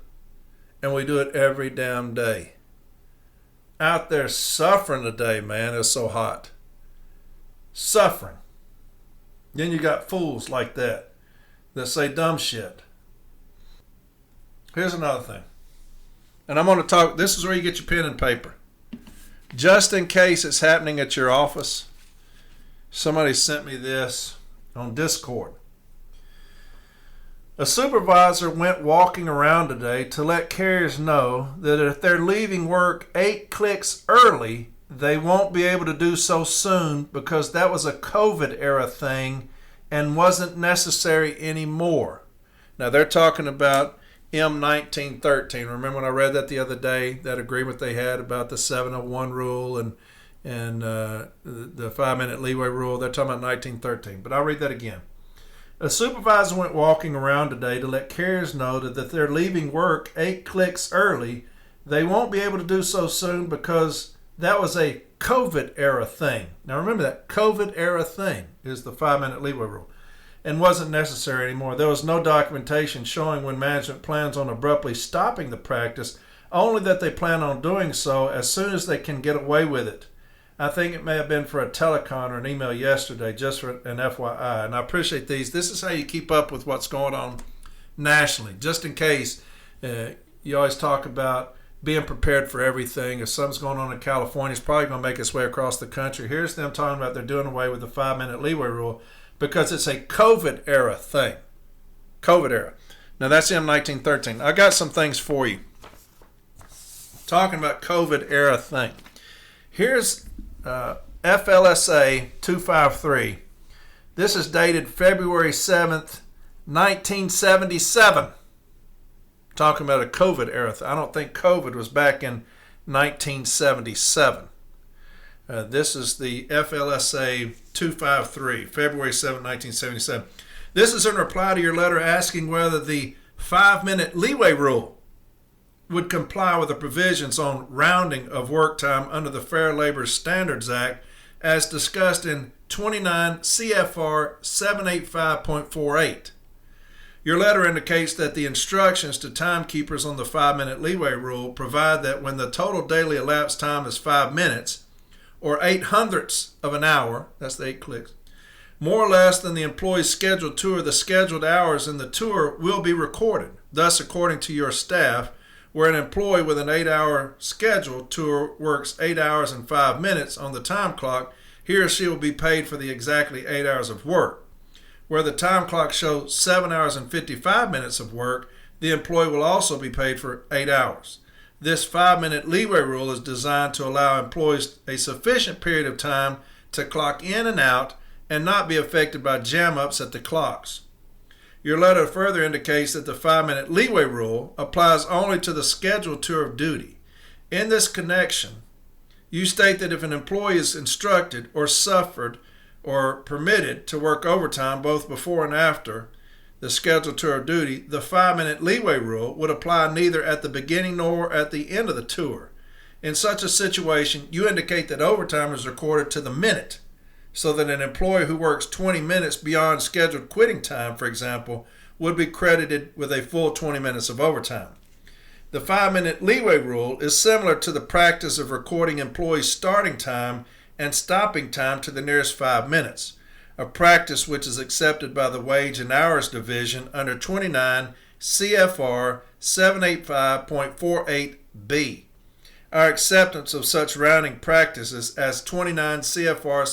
[SPEAKER 3] And we do it every damn day. Out there suffering today, man. It's so hot. Suffering. Then you got fools like that say dumb shit. Here's another thing. And I'm going to talk, this is where you get your pen and paper. Just in case it's happening at your office, somebody sent me this on Discord. A supervisor went walking around today to let carriers know that if they're leaving work 8 clicks early, they won't be able to do so soon because that was a COVID era thing and wasn't necessary anymore. Now they're talking about M1913. Remember when I read that the other day, that agreement they had about the 701 rule and the 5-minute leeway rule? They're talking about 1913. But I'll read that again. A supervisor went walking around today to let carriers know that if they're leaving work 8 clicks early, they won't be able to do so soon because that was a COVID era thing. Now remember that COVID era thing is the 5-minute leeway rule and wasn't necessary anymore. There was no documentation showing when management plans on abruptly stopping the practice, only that they plan on doing so as soon as they can get away with it. I think it may have been for a telecon or an email yesterday, just for an FYI. And I appreciate these. This is how you keep up with what's going on nationally. Just in case, you always talk about being prepared for everything. If something's going on in California, it's probably going to make its way across the country. Here's them talking about they're doing away with the 5-minute leeway rule because it's a COVID era thing. COVID era. Now that's M1913. I got some things for you. Talking about COVID era thing. Here's FLSA 253. This is dated February 7th, 1977. Talking about a COVID era. I don't think COVID was back in 1977. This is the FLSA 253, February 7th, 1977. This is in reply to your letter asking whether the 5-minute leeway rule would comply with the provisions on rounding of work time under the Fair Labor Standards Act as discussed in 29 CFR 785.48. Your letter indicates that the instructions to timekeepers on the 5-minute leeway rule provide that when the total daily elapsed time is 5 minutes, or 0.08 of an hour, that's the 8 clicks, more or less than the employee's scheduled tour, the scheduled hours in the tour will be recorded. Thus, according to your staff, where an employee with an 8-hour scheduled tour works 8 hours and 5 minutes on the time clock, he or she will be paid for the exactly 8 hours of work. Where the time clock shows 7 hours and 55 minutes of work, the employee will also be paid for 8 hours. This 5-minute leeway rule is designed to allow employees a sufficient period of time to clock in and out and not be affected by jam-ups at the clocks. Your letter further indicates that the 5-minute leeway rule applies only to the scheduled tour of duty. In this connection, you state that if an employee is instructed or suffered or permitted to work overtime both before and after the scheduled tour of duty, the 5-minute leeway rule would apply neither at the beginning nor at the end of the tour. In such a situation, you indicate that overtime is recorded to the minute, so that an employee who works 20 minutes beyond scheduled quitting time, for example, would be credited with a full 20 minutes of overtime. The 5-minute leeway rule is similar to the practice of recording employees' starting time and stopping time to the nearest 5 minutes, a practice which is accepted by the Wage and Hours Division under 29 CFR 785.48B. Our acceptance of such rounding practices as 29 CFR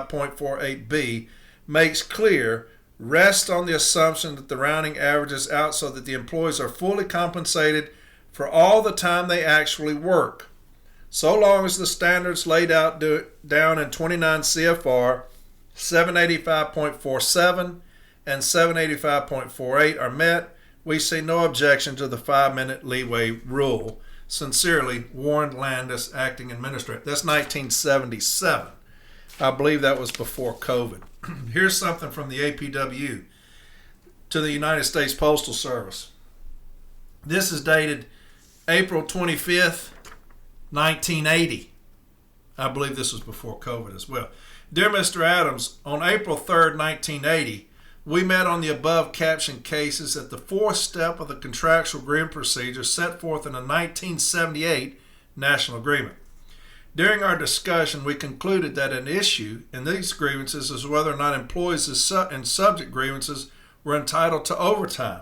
[SPEAKER 3] 785.48B makes clear rests on the assumption that the rounding averages out so that the employees are fully compensated for all the time they actually work, so long as the standards laid out down in 29 CFR 785.47 and 785.48 are met. We see no objection to the 5-minute leeway rule. Sincerely, Warren Landis, Acting Administrator. That's 1977. I believe that was before COVID. Here's something from the APW to the United States Postal Service. This is dated April 25th, 1980. I believe this was before COVID as well. Dear Mr. Adams, on April 3rd, 1980, we met on the above captioned cases at the 4th step of the contractual agreement procedure set forth in a 1978 National Agreement. During our discussion, we concluded that an issue in these grievances is whether or not employees in subject grievances were entitled to overtime.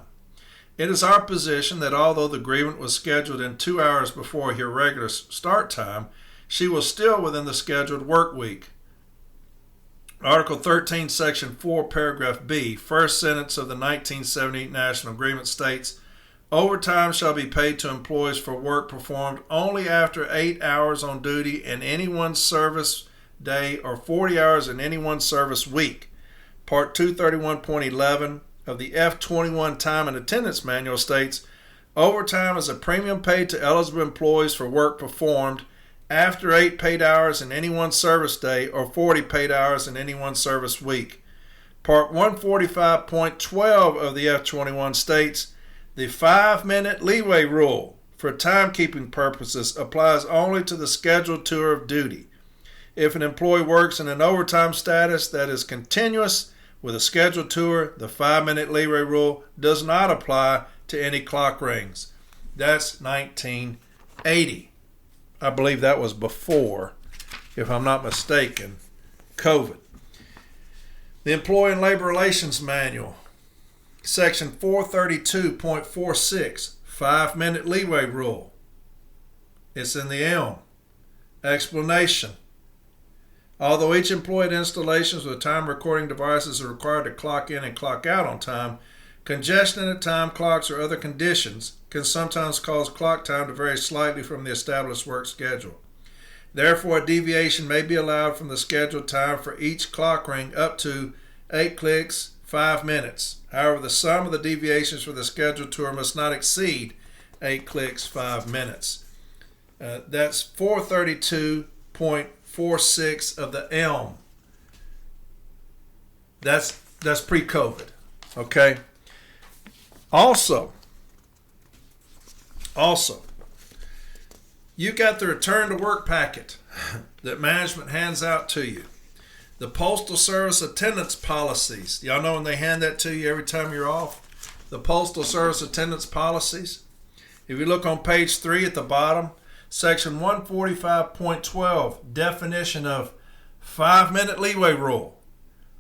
[SPEAKER 3] It is our position that although the grievant was scheduled in 2 hours before her regular start time, she was still within the scheduled work week. Article 13, Section 4, Paragraph B, first sentence of the 1978 National Agreement states, overtime shall be paid to employees for work performed only after 8 hours on duty in any one service day or 40 hours in any one service week. Part 231.11 of the F-21 Time and Attendance Manual states, overtime is a premium paid to eligible employees for work performed after 8 paid hours in any one service day or 40 paid hours in any one service week. Part 145.12 of the F-21 states, the 5-minute leeway rule for timekeeping purposes applies only to the scheduled tour of duty. If an employee works in an overtime status that is continuous with a scheduled tour, the 5-minute leeway rule does not apply to any clock rings. That's 1980. I believe that was before, if I'm not mistaken, COVID. The Employee and Labor Relations Manual, Section 432.46, 5-minute leeway rule. It's in the elm. Explanation. Although each employee at installations with time recording devices are required to clock in and clock out on time, congestion at time clocks or other conditions can sometimes cause clock time to vary slightly from the established work schedule. Therefore, a deviation may be allowed from the scheduled time for each clock ring up to 8 clicks, 5 minutes. However, the sum of the deviations for the scheduled tour must not exceed 8 clicks, 5 minutes. That's 432.46 of the ELM. That's pre-COVID. Okay? Also, you got the return to work packet that management hands out to you. The Postal Service attendance policies. Y'all know when they hand that to you every time you're off? The Postal Service attendance policies. If you look on page 3 at the bottom, section 145.12, definition of 5-minute leeway rule.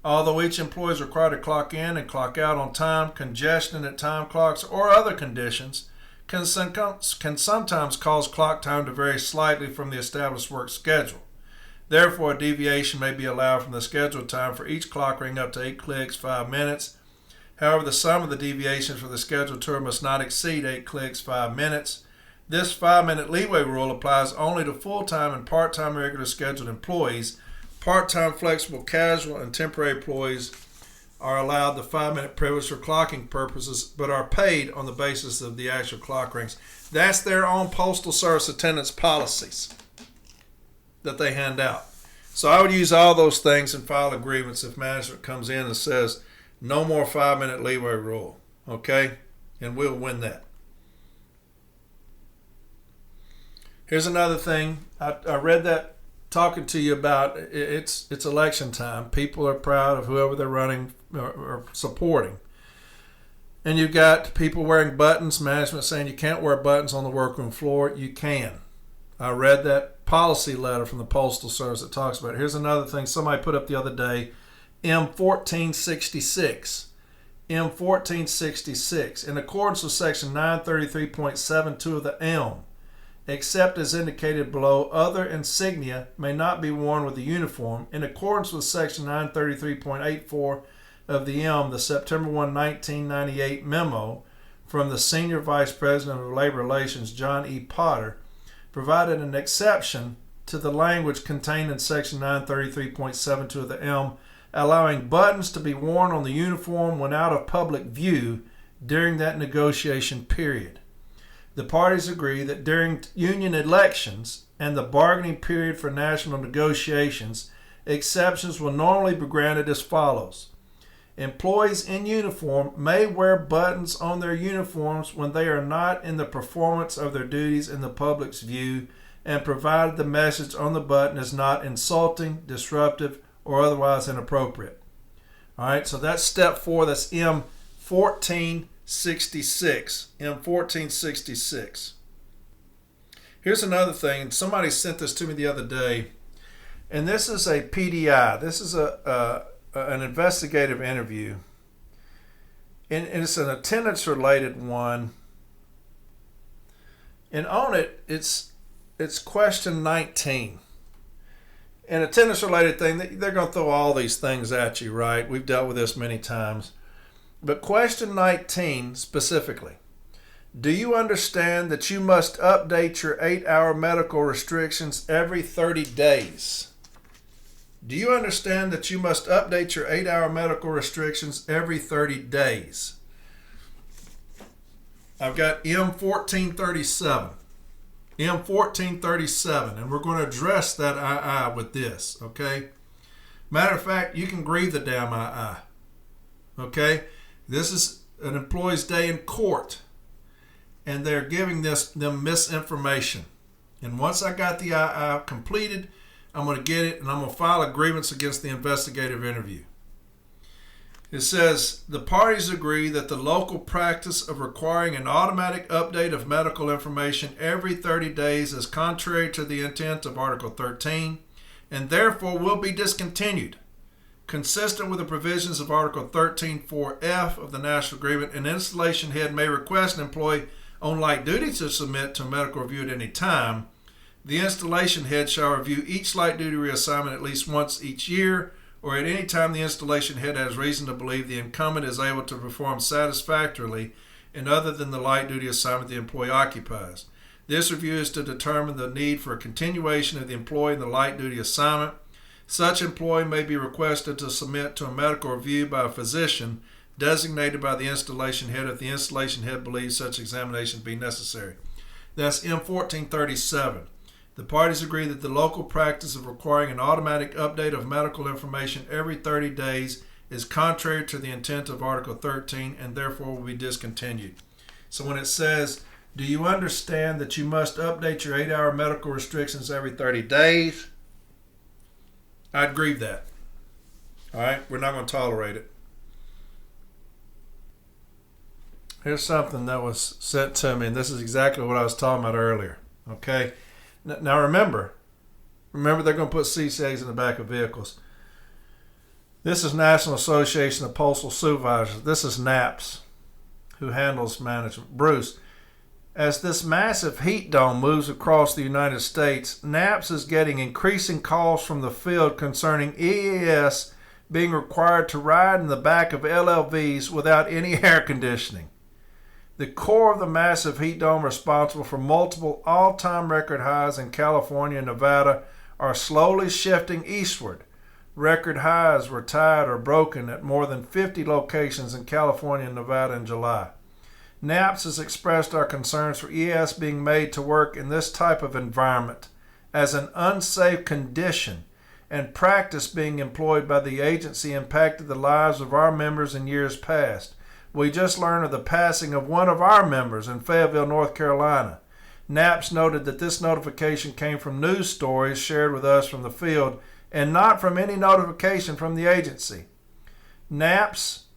[SPEAKER 3] Although each employee is required to clock in and clock out on time, congestion at time clocks or other conditions can sometimes cause clock time to vary slightly from the established work schedule. Therefore, a deviation may be allowed from the scheduled time for each clock ring up to 8 clicks, 5 minutes. However, the sum of the deviations for the scheduled tour must not exceed 8 clicks, 5 minutes. This 5-minute leeway rule applies only to full-time and part-time regular scheduled employees. Part-time, flexible, casual, and temporary employees are allowed the 5-minute privilege for clocking purposes, but are paid on the basis of the actual clock rings. That's their own Postal Service attendance policies that they hand out. So I would use all those things and file agreements if management comes in and says, no more 5-minute leeway rule, okay? And we'll win that. Here's another thing. I read that talking to you about it's election time. People are proud of whoever they're running or supporting. And you've got people wearing buttons, management saying you can't wear buttons on the workroom floor. You can. I read that policy letter from the Postal Service that talks about it. Here's another thing somebody put up the other day, M1466. M1466. In accordance with section 933.72 of the ELM, except as indicated below, other insignia may not be worn with the uniform. In accordance with section 933.84 of the ELM, the September 1, 1998 memo from the Senior Vice President of Labor Relations, John E. Potter, provided an exception to the language contained in section 933.72 of the ELM, allowing buttons to be worn on the uniform when out of public view during that negotiation period. The parties agree that during union elections and the bargaining period for national negotiations, exceptions will normally be granted as follows. Employees in uniform may wear buttons on their uniforms when they are not in the performance of their duties in the public's view, and provided the message on the button is not insulting, disruptive, or otherwise inappropriate. All right, so that's step 4. That's M1466. M1466. Here's another thing. Somebody sent this to me the other day, and this is a PDI. This is an investigative interview, and it's an attendance-related one. And on it, it's question 19, And attendance-related thing, they're going to throw all these things at you, right? We've dealt with this many times. But question 19 specifically, do you understand that you must update your 8-hour medical restrictions every 30 days? Do you understand that you must update your 8-hour medical restrictions every 30 days? I've got M1437. M1437, and we're going to address that II with this, okay? Matter of fact, you can grieve the damn II, okay? This is an employee's day in court, and they're giving them misinformation. And once I got the II completed, I'm going to get it, and I'm going to file a grievance against the investigative interview. It says, the parties agree that the local practice of requiring an automatic update of medical information every 30 days is contrary to the intent of Article 13 and therefore will be discontinued. Consistent with the provisions of Article 13.4F of the National Agreement, an installation head may request an employee on light duty to submit to a medical review at any time. The installation head shall review each light duty reassignment at least once each year, or at any time the installation head has reason to believe the incumbent is able to perform satisfactorily in other than the light duty assignment the employee occupies. This review is to determine the need for a continuation of the employee in the light duty assignment. Such employee may be requested to submit to a medical review by a physician designated by the installation head if the installation head believes such examination to be necessary. That's M1437. The parties agree that the local practice of requiring an automatic update of medical information every 30 days is contrary to the intent of Article 13 and therefore will be discontinued. So when it says, do you understand that you must update your 8-hour medical restrictions every 30 days? I'd grieve that. All right, we're not going to tolerate it. Here's something that was sent to me, and this is exactly what I was talking about earlier. Okay. Now remember they're going to put CCAs in the back of vehicles. This is National Association of Postal Supervisors. This is NAPS, who handles management. Bruce, as this massive heat dome moves across the United States, NAPS is getting increasing calls from the field concerning EAS being required to ride in the back of LLVs without any air conditioning. The core of the massive heat dome responsible for multiple all-time record highs in California and Nevada are slowly shifting eastward. Record highs were tied or broken at more than 50 locations in California and Nevada in July. NAPS has expressed our concerns for EAS being made to work in this type of environment as an unsafe condition and practice being employed by the agency impacted the lives of our members in years past. We just learned of the passing of one of our members in Fayetteville, North Carolina. NAPS noted that this notification came from news stories shared with us from the field and not from any notification from the agency. NAPS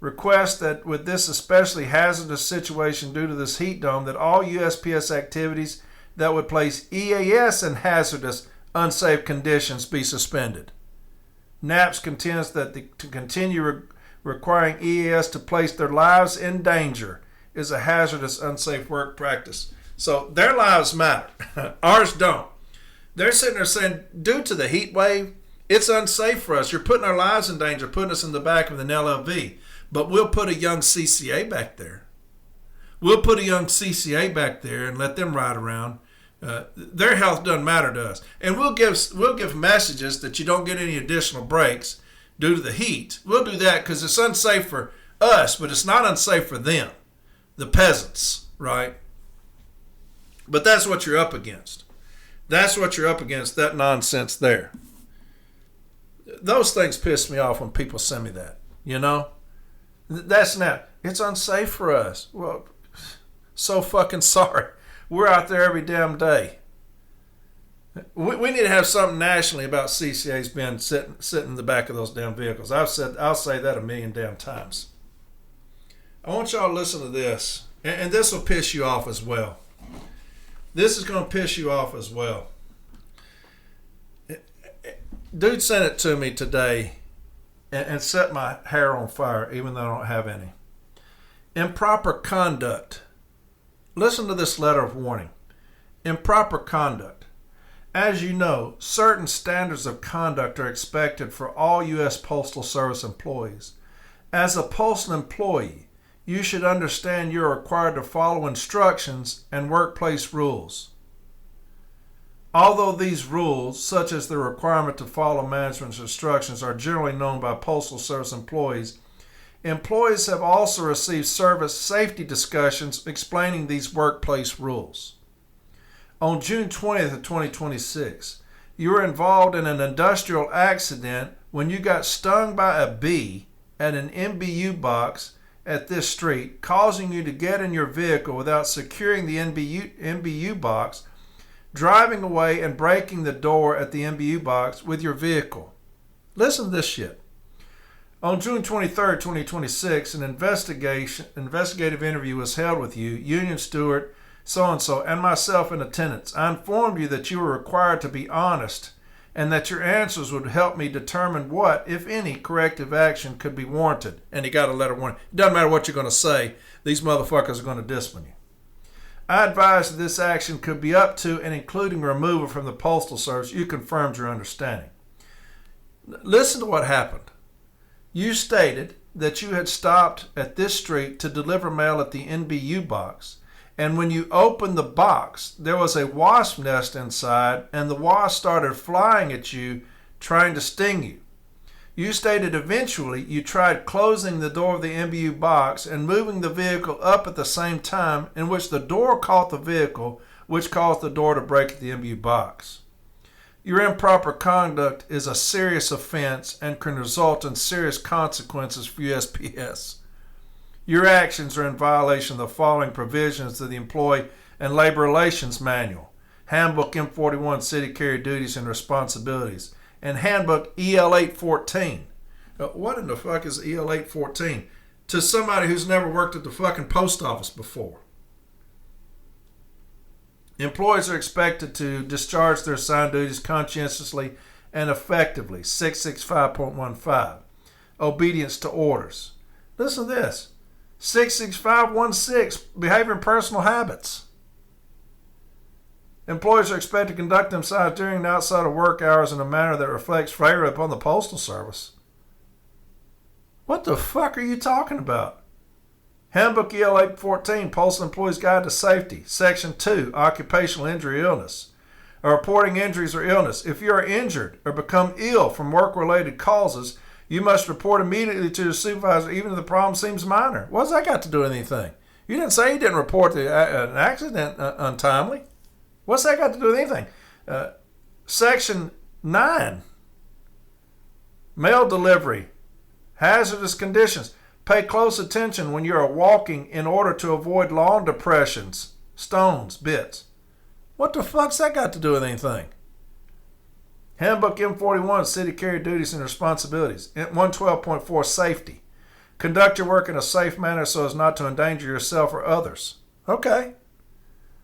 [SPEAKER 3] requests that with this especially hazardous situation due to this heat dome, that all USPS activities that would place EAS in hazardous, unsafe conditions be suspended. NAPS contends that to continue requiring EAS to place their lives in danger is a hazardous, unsafe work practice. So their lives matter. Ours don't. They're sitting there saying, due to the heat wave, it's unsafe for us. You're putting our lives in danger, putting us in the back of an LLV. But we'll put a young CCA back there. We'll put a young CCA back there and let them ride around. Their health doesn't matter to us. And we'll give messages that you don't get any additional breaks due to the heat. We'll do that because it's unsafe for us, but it's not unsafe for them, the peasants, right? But that's what you're up against. That's what you're up against, that nonsense there. Those things piss me off when people send me that, you know? That's not, it's unsafe for us. Well, so fucking sorry. We're out there every damn day. We need to have something nationally about CCAs being sitting in the back of those damn vehicles. I'll say that a million damn times. I want y'all to listen to this, and this will piss you off as well. This is going to piss you off as well. Dude sent it to me today and set my hair on fire, even though I don't have any. Improper conduct. Listen to this letter of warning. Improper conduct. As you know, certain standards of conduct are expected for all U.S. Postal Service employees. As a postal employee, you should understand you are required to follow instructions and workplace rules. Although these rules, such as the requirement to follow management's instructions, are generally known by Postal Service employees, employees have also received service safety discussions explaining these workplace rules. On June 20th of 2026, you were involved in an industrial accident when you got stung by a bee at an MBU box at this street, causing you to get in your vehicle without securing the MBU box, driving away and breaking the door at the MBU box with your vehicle. Listen to this shit. On June 23rd, 2026, an investigative interview was held with you, Union Stewart, so-and-so, and myself in attendance. I informed you that you were required to be honest and that your answers would help me determine what, if any, corrective action could be warranted. And he got a letter warning. It doesn't matter what you're going to say. These motherfuckers are going to discipline you. I advised that this action could be up to and including removal from the Postal Service. You confirmed your understanding. Listen to what happened. You stated that you had stopped at this street to deliver mail at the NBU box, and when you opened the box, there was a wasp nest inside, and the wasp started flying at you, trying to sting you. You stated eventually you tried closing the door of the MBU box and moving the vehicle up at the same time, in which the door caught the vehicle, which caused the door to break at the MBU box. Your improper conduct is a serious offense and can result in serious consequences for USPS. Your actions are in violation of the following provisions of the Employee and Labor Relations Manual, Handbook M41 City Carrier Duties and Responsibilities, and Handbook EL 814. What in the fuck is EL 814? To somebody who's never worked at the fucking post office before. Employees are expected to discharge their assigned duties conscientiously and effectively. 665.15. Obedience to orders. Listen to this. 665.16. Behavior and personal habits. Employees are expected to conduct themselves during and outside of work hours in a manner that reflects favorably upon the Postal Service. What the fuck are you talking about? Handbook EL 814, Postal Employees Guide to Safety, Section 2, Occupational Injury Illness. Reporting injuries or illness. If you are injured or become ill from work-related causes, you must report immediately to your supervisor, even if the problem seems minor. What's that got to do with anything? You didn't say you didn't report an accident untimely. What's that got to do with anything? Section 9, mail delivery, hazardous conditions. Pay close attention when you are walking in order to avoid lawn depressions, stones, bits. What the fuck's that got to do with anything? Handbook M41, City Carrier Duties and Responsibilities. 112.4, Safety. Conduct your work in a safe manner so as not to endanger yourself or others. Okay.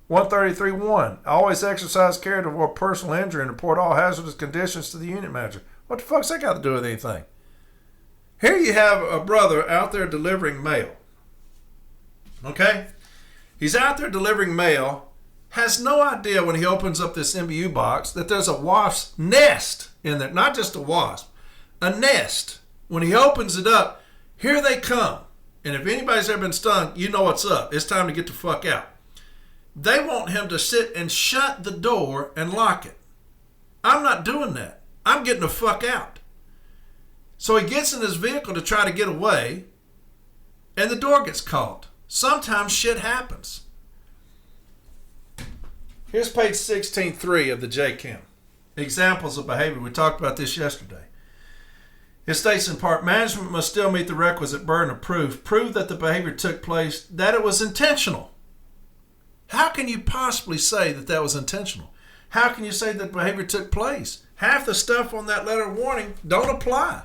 [SPEAKER 3] 133.1, always exercise care to avoid personal injury and report all hazardous conditions to the unit manager. What the fuck's that got to do with anything? Here you have a brother out there delivering mail. Okay? He's out there delivering mail, has no idea when he opens up this MBU box that there's a wasp's nest in there. Not just a wasp, a nest. When he opens it up, here they come. And if anybody's ever been stung, you know what's up. It's time to get the fuck out. They want him to sit and shut the door and lock it. I'm not doing that. I'm getting the fuck out. So he gets in his vehicle to try to get away, and the door gets caught. Sometimes shit happens. Here's page 16.3 of the JChem. Examples of behavior. We talked about this yesterday. It states in part, management must still meet the requisite burden of proof. Prove that the behavior took place, that it was intentional. How can you possibly say that that was intentional? How can you say that behavior took place? Half the stuff on that letter of warning don't apply.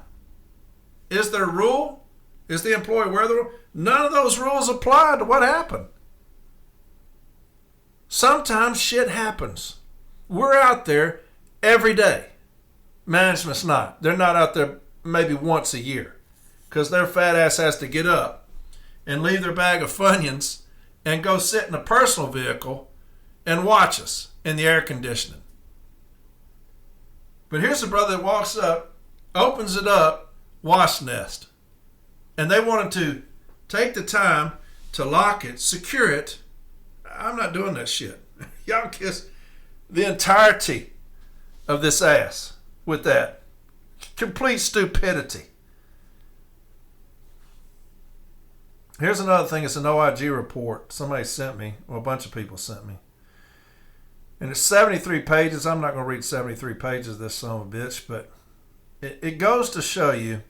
[SPEAKER 3] Is there a rule? Is the employee aware of the rule? None of those rules apply to what happened. Sometimes shit happens. We're out there every day. Management's not. They're not out there maybe once a year because their fat ass has to get up and leave their bag of Funyuns and go sit in a personal vehicle and watch us in the air conditioning. But here's a brother that walks up, opens it up, wasp nest. And they wanted to take the time to lock it, secure it. I'm not doing that shit. Y'all kiss the entirety of this ass with that. Complete stupidity. Here's another thing. It's an OIG report somebody sent me. Well, a bunch of people sent me. And it's 73 pages. I'm not going to read 73 pages of this son of a bitch, but it goes to show you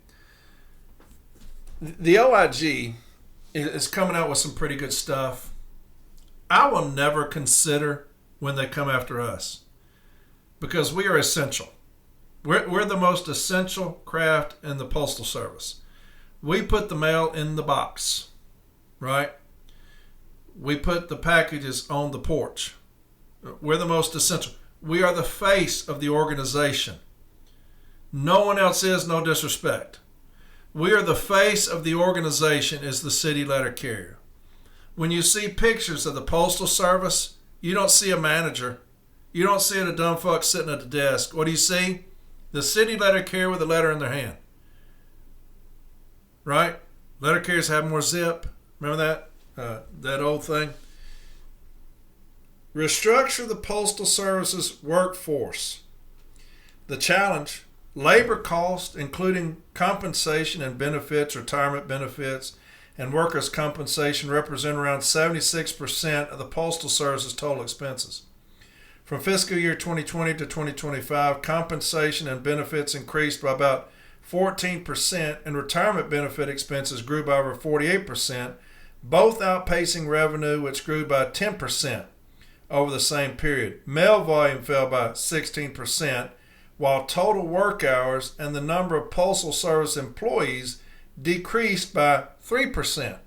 [SPEAKER 3] the OIG is coming out with some pretty good stuff. I will never consider when they come after us because we are essential. We're the most essential craft in the Postal Service. We put the mail in the box, right? We put the packages on the porch. We're the most essential. We are the face of the organization. No one else is, no disrespect. We are the face of the organization as the city letter carrier. When you see pictures of the Postal Service, you don't see a manager. You don't see a dumb fuck sitting at the desk. What do you see? The city letter carrier with a letter in their hand. Right? Letter carriers have more zip. Remember that? That old thing? Restructure the Postal Service's workforce. The challenge, labor cost, including compensation and benefits, retirement benefits, and workers' compensation represent around 76% of the Postal Service's total expenses. From fiscal year 2020 to 2025, compensation and benefits increased by about 14%, and retirement benefit expenses grew by over 48%, both outpacing revenue, which grew by 10% over the same period. Mail volume fell by 16%, while total work hours and the number of Postal Service employees decreased by 3%.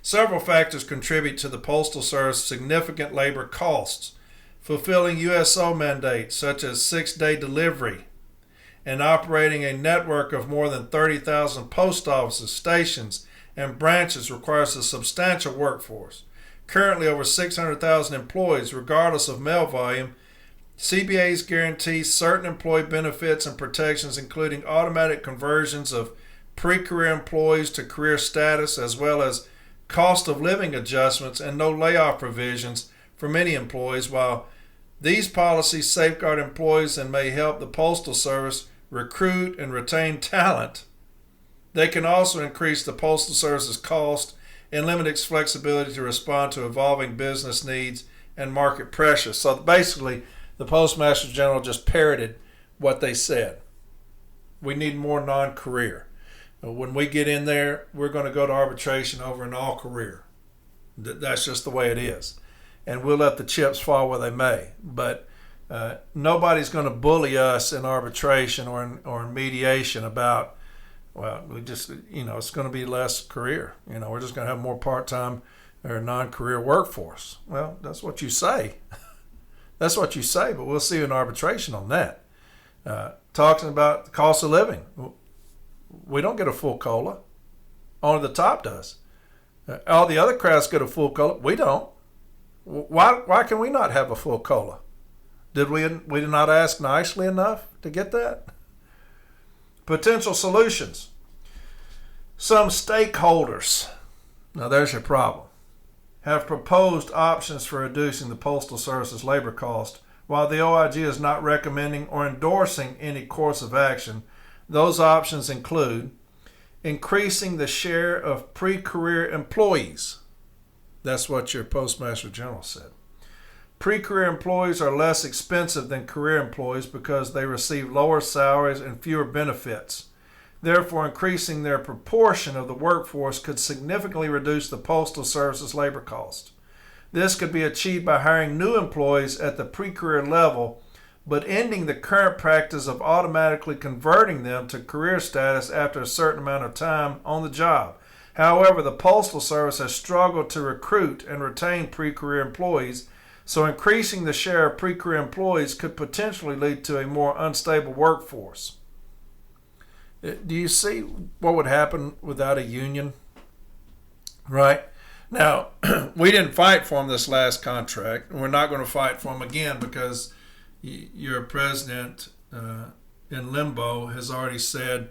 [SPEAKER 3] Several factors contribute to the Postal Service's significant labor costs. Fulfilling USO mandates such as 6-day delivery and operating a network of more than 30,000 post offices, stations, and branches requires a substantial workforce. Currently over 600,000 employees, regardless of mail volume. CBAs guarantee certain employee benefits and protections, including automatic conversions of pre-career employees to career status, as well as cost of living adjustments and no layoff provisions for many employees. While these policies safeguard employees and may help the Postal Service recruit and retain talent, they can also increase the Postal Service's cost and limit its flexibility to respond to evolving business needs and market pressures. So basically, the Postmaster General just parroted what they said. We need more non-career. When we get in there, we're going to go to arbitration over an all-career. That's just the way it is. And we'll let the chips fall where they may. But nobody's going to bully us in arbitration or in mediation about, well, we just, it's going to be less career. We're just going to have more part-time or non-career workforce. Well, that's what you say. That's what you say, but we'll see an arbitration on that. Talking about the cost of living. We don't get a full COLA. Only the top does. All the other crowds get a full COLA. We don't. Why can we not have a full COLA? Did we not ask nicely enough to get that? Potential solutions. Some stakeholders, now there's your problem, have proposed options for reducing the Postal Service's labor cost. While the OIG is not recommending or endorsing any course of action, those options include increasing the share of pre-career employees. That's what your Postmaster General said. Pre-career employees are less expensive than career employees because they receive lower salaries and fewer benefits. Therefore, increasing their proportion of the workforce could significantly reduce the Postal Service's labor cost. This could be achieved by hiring new employees at the pre-career level, but ending the current practice of automatically converting them to career status after a certain amount of time on the job. However, the Postal Service has struggled to recruit and retain pre-career employees, so increasing the share of pre-career employees could potentially lead to a more unstable workforce. Do you see what would happen without a union? Right? Now, we didn't fight for them this last contract, and we're not going to fight for them again because, your president in limbo has already said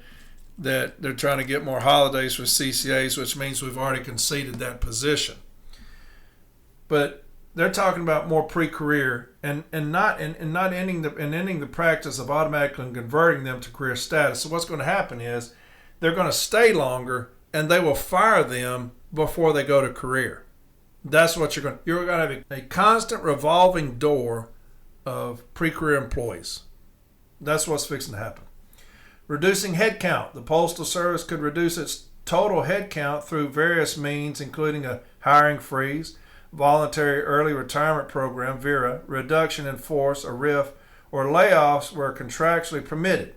[SPEAKER 3] that they're trying to get more holidays for CCAs, which means we've already conceded that position. But they're talking about more pre-career and not ending the practice of automatically converting them to career status. So what's going to happen is they're going to stay longer and they will fire them before they go to career. That's what you're going to have a constant revolving door of pre-career employees. That's what's fixing to happen. Reducing headcount. The Postal Service could reduce its total headcount through various means, including a hiring freeze, voluntary early retirement program, VERA, reduction in force, a RIF, or layoffs where contractually permitted.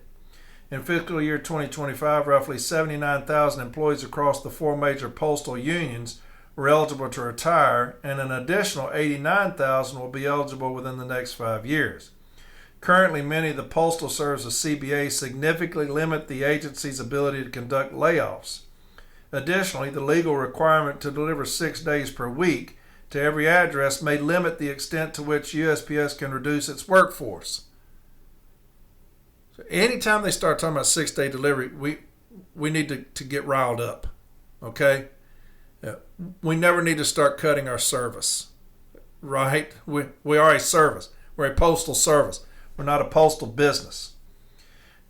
[SPEAKER 3] In fiscal year 2025, roughly 79,000 employees across the 4 major postal unions were eligible to retire, and an additional 89,000 will be eligible within the next 5 years. Currently, many of the Postal Service's CBAs significantly limit the agency's ability to conduct layoffs. Additionally, the legal requirement to deliver 6 days per week to every address may limit the extent to which USPS can reduce its workforce. So anytime they start talking about 6-day delivery, we need to get riled up, okay? We never need to start cutting our service, right? We are a service. We're a postal service. We're not a postal business.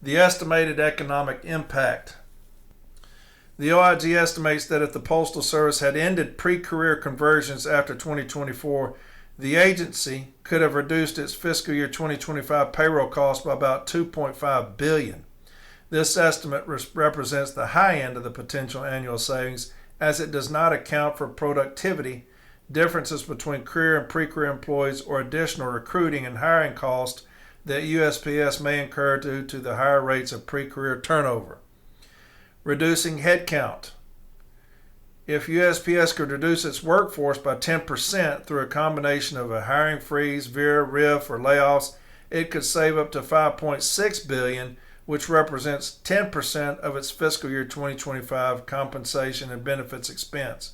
[SPEAKER 3] The estimated economic impact. The OIG estimates that if the Postal Service had ended pre-career conversions after 2024, the agency could have reduced its fiscal year 2025 payroll costs by about $2.5 billion. This estimate represents the high end of the potential annual savings, as it does not account for productivity, differences between career and pre-career employees, or additional recruiting and hiring costs that USPS may incur due to the higher rates of pre-career turnover. Reducing headcount. If USPS could reduce its workforce by 10% through a combination of a hiring freeze, VERA, RIF, or layoffs, it could save up to $5.6 billion, which represents 10% of its fiscal year 2025 compensation and benefits expense.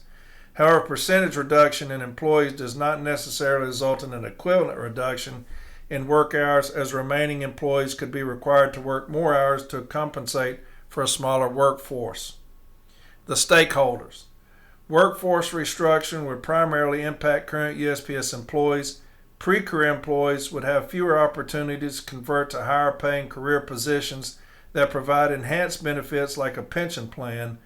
[SPEAKER 3] However, percentage reduction in employees does not necessarily result in an equivalent reduction in work hours, as remaining employees could be required to work more hours to compensate for a smaller workforce. The stakeholders. Workforce restructuring would primarily impact current USPS employees. Pre-career employees would have fewer opportunities to convert to higher paying career positions that provide enhanced benefits like a pension plan.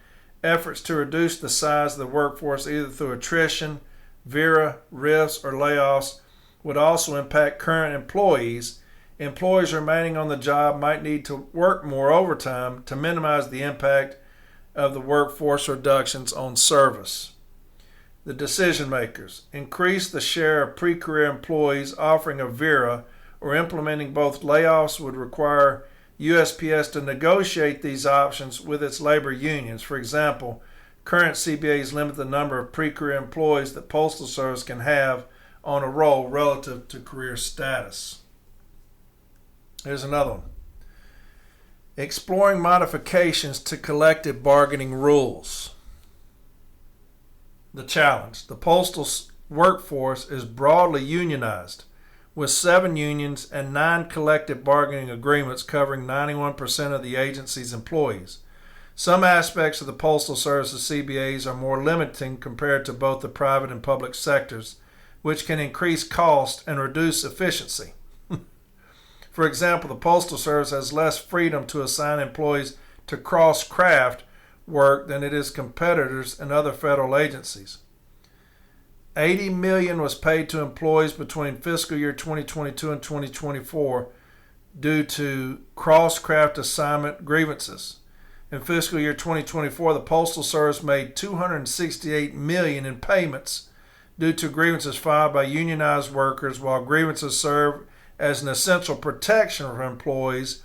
[SPEAKER 3] Efforts to reduce the size of the workforce either through attrition, VERA, RIFs, or layoffs would also impact current employees. Employees remaining on the job might need to work more overtime to minimize the impact of the workforce reductions on service. The decision makers. Increase the share of pre-career employees offering a VERA or implementing both layoffs would require USPS to negotiate these options with its labor unions. For example, current CBAs limit the number of pre-career employees that Postal Service can have on a roll relative to career status. Here's another one. Exploring modifications to collective bargaining rules. The challenge. The postal workforce is broadly unionized, with 7 unions and 9 collective bargaining agreements covering 91% of the agency's employees. Some aspects of the Postal Service's CBAs are more limiting compared to both the private and public sectors, which can increase cost and reduce efficiency. For example, the Postal Service has less freedom to assign employees to cross-craft work than it is competitors in other federal agencies. $80 million was paid to employees between fiscal year 2022 and 2024 due to cross-craft assignment grievances. In fiscal year 2024, the Postal Service made $268 million in payments due to grievances filed by unionized workers, while grievances serve as an essential protection for employees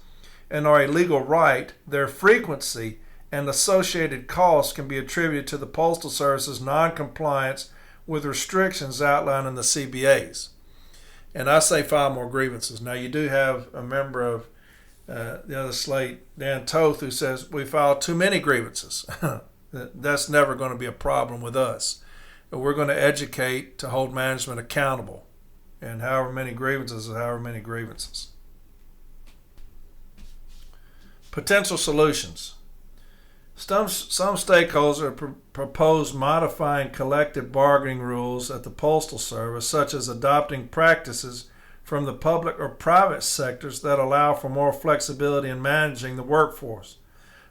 [SPEAKER 3] and are a legal right. Their frequency and associated costs can be attributed to the Postal Service's non-compliance with restrictions outlined in the CBAs. And I say file more grievances. Now, you do have a member of the other slate, Dan Toth, who says we filed too many grievances. That's never going to be a problem with us. But we're going to educate to hold management accountable. and however many grievances is however many grievances. Potential solutions. Some stakeholders have proposed modifying collective bargaining rules at the Postal Service, such as adopting practices from the public or private sectors that allow for more flexibility in managing the workforce.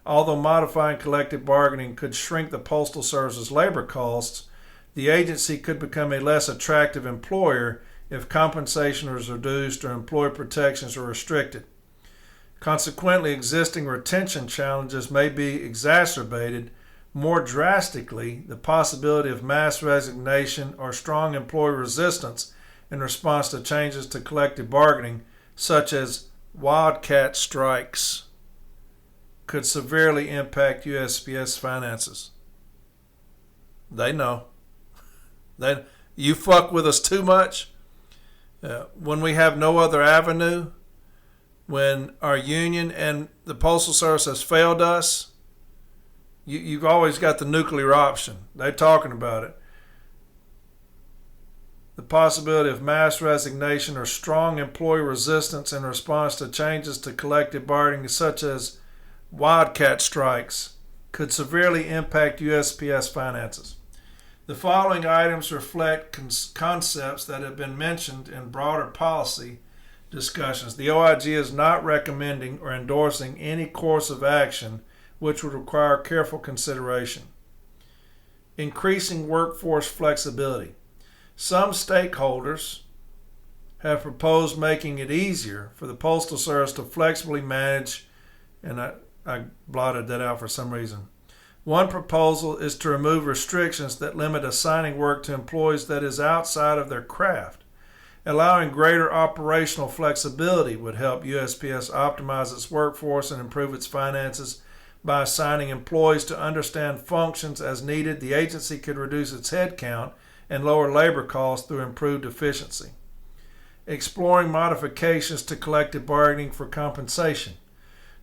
[SPEAKER 3] Although modifying collective bargaining could shrink the Postal Service's labor costs, the agency could become a less attractive employer if compensation is reduced or employee protections are restricted. Consequently, existing retention challenges may be exacerbated. More drastically, the possibility of mass resignation or strong employee resistance in response to changes to collective bargaining, such as wildcat strikes, could severely impact USPS finances. They know. You fuck with us too much. When we have no other avenue, when our union and the Postal Service has failed us, you've always got the nuclear option. They're talking about it. The possibility of mass resignation or strong employee resistance in response to changes to collective bargaining, such as wildcat strikes, could severely impact USPS finances. The following items reflect concepts that have been mentioned in broader policy discussions. The OIG is not recommending or endorsing any course of action which would require careful consideration. Increasing workforce flexibility. Some stakeholders have proposed making it easier for the Postal Service to flexibly manage, and I blotted that out for some reason. One proposal is to remove restrictions that limit assigning work to employees that is outside of their craft. Allowing greater operational flexibility would help USPS optimize its workforce and improve its finances. By assigning employees to understand functions as needed, the agency could reduce its headcount and lower labor costs through improved efficiency. Exploring modifications to collective bargaining for compensation.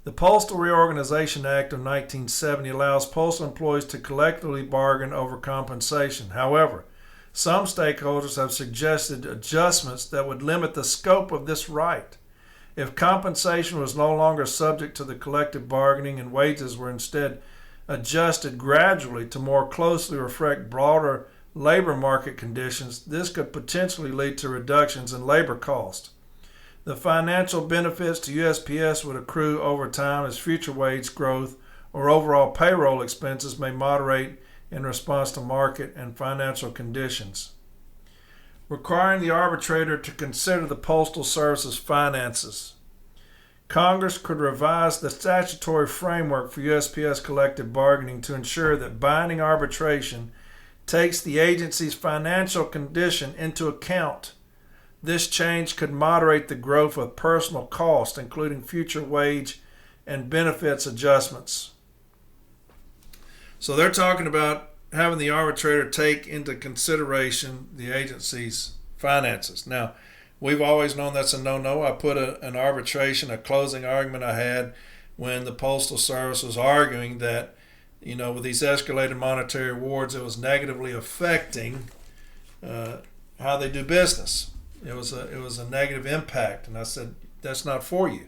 [SPEAKER 3] The Postal Reorganization Act of 1970 allows postal employees to collectively bargain over compensation. However, some stakeholders have suggested adjustments that would limit the scope of this right. If compensation was no longer subject to the collective bargaining and wages were instead adjusted gradually to more closely reflect broader labor market conditions, this could potentially lead to reductions in labor cost. The financial benefits to USPS would accrue over time as future wage growth or overall payroll expenses may moderate in response to market and financial conditions. Requiring the arbitrator to consider the Postal Service's finances. Congress could revise the statutory framework for USPS collective bargaining to ensure that binding arbitration takes the agency's financial condition into account. This change could moderate the growth of personal cost, including future wage and benefits adjustments. So they're talking about having the arbitrator take into consideration the agency's finances. Now, we've always known that's a no-no. I put an arbitration, a closing argument I had when the Postal Service was arguing that, with these escalated monetary awards, it was negatively affecting how they do business. It was a negative impact, and I said, that's not for you.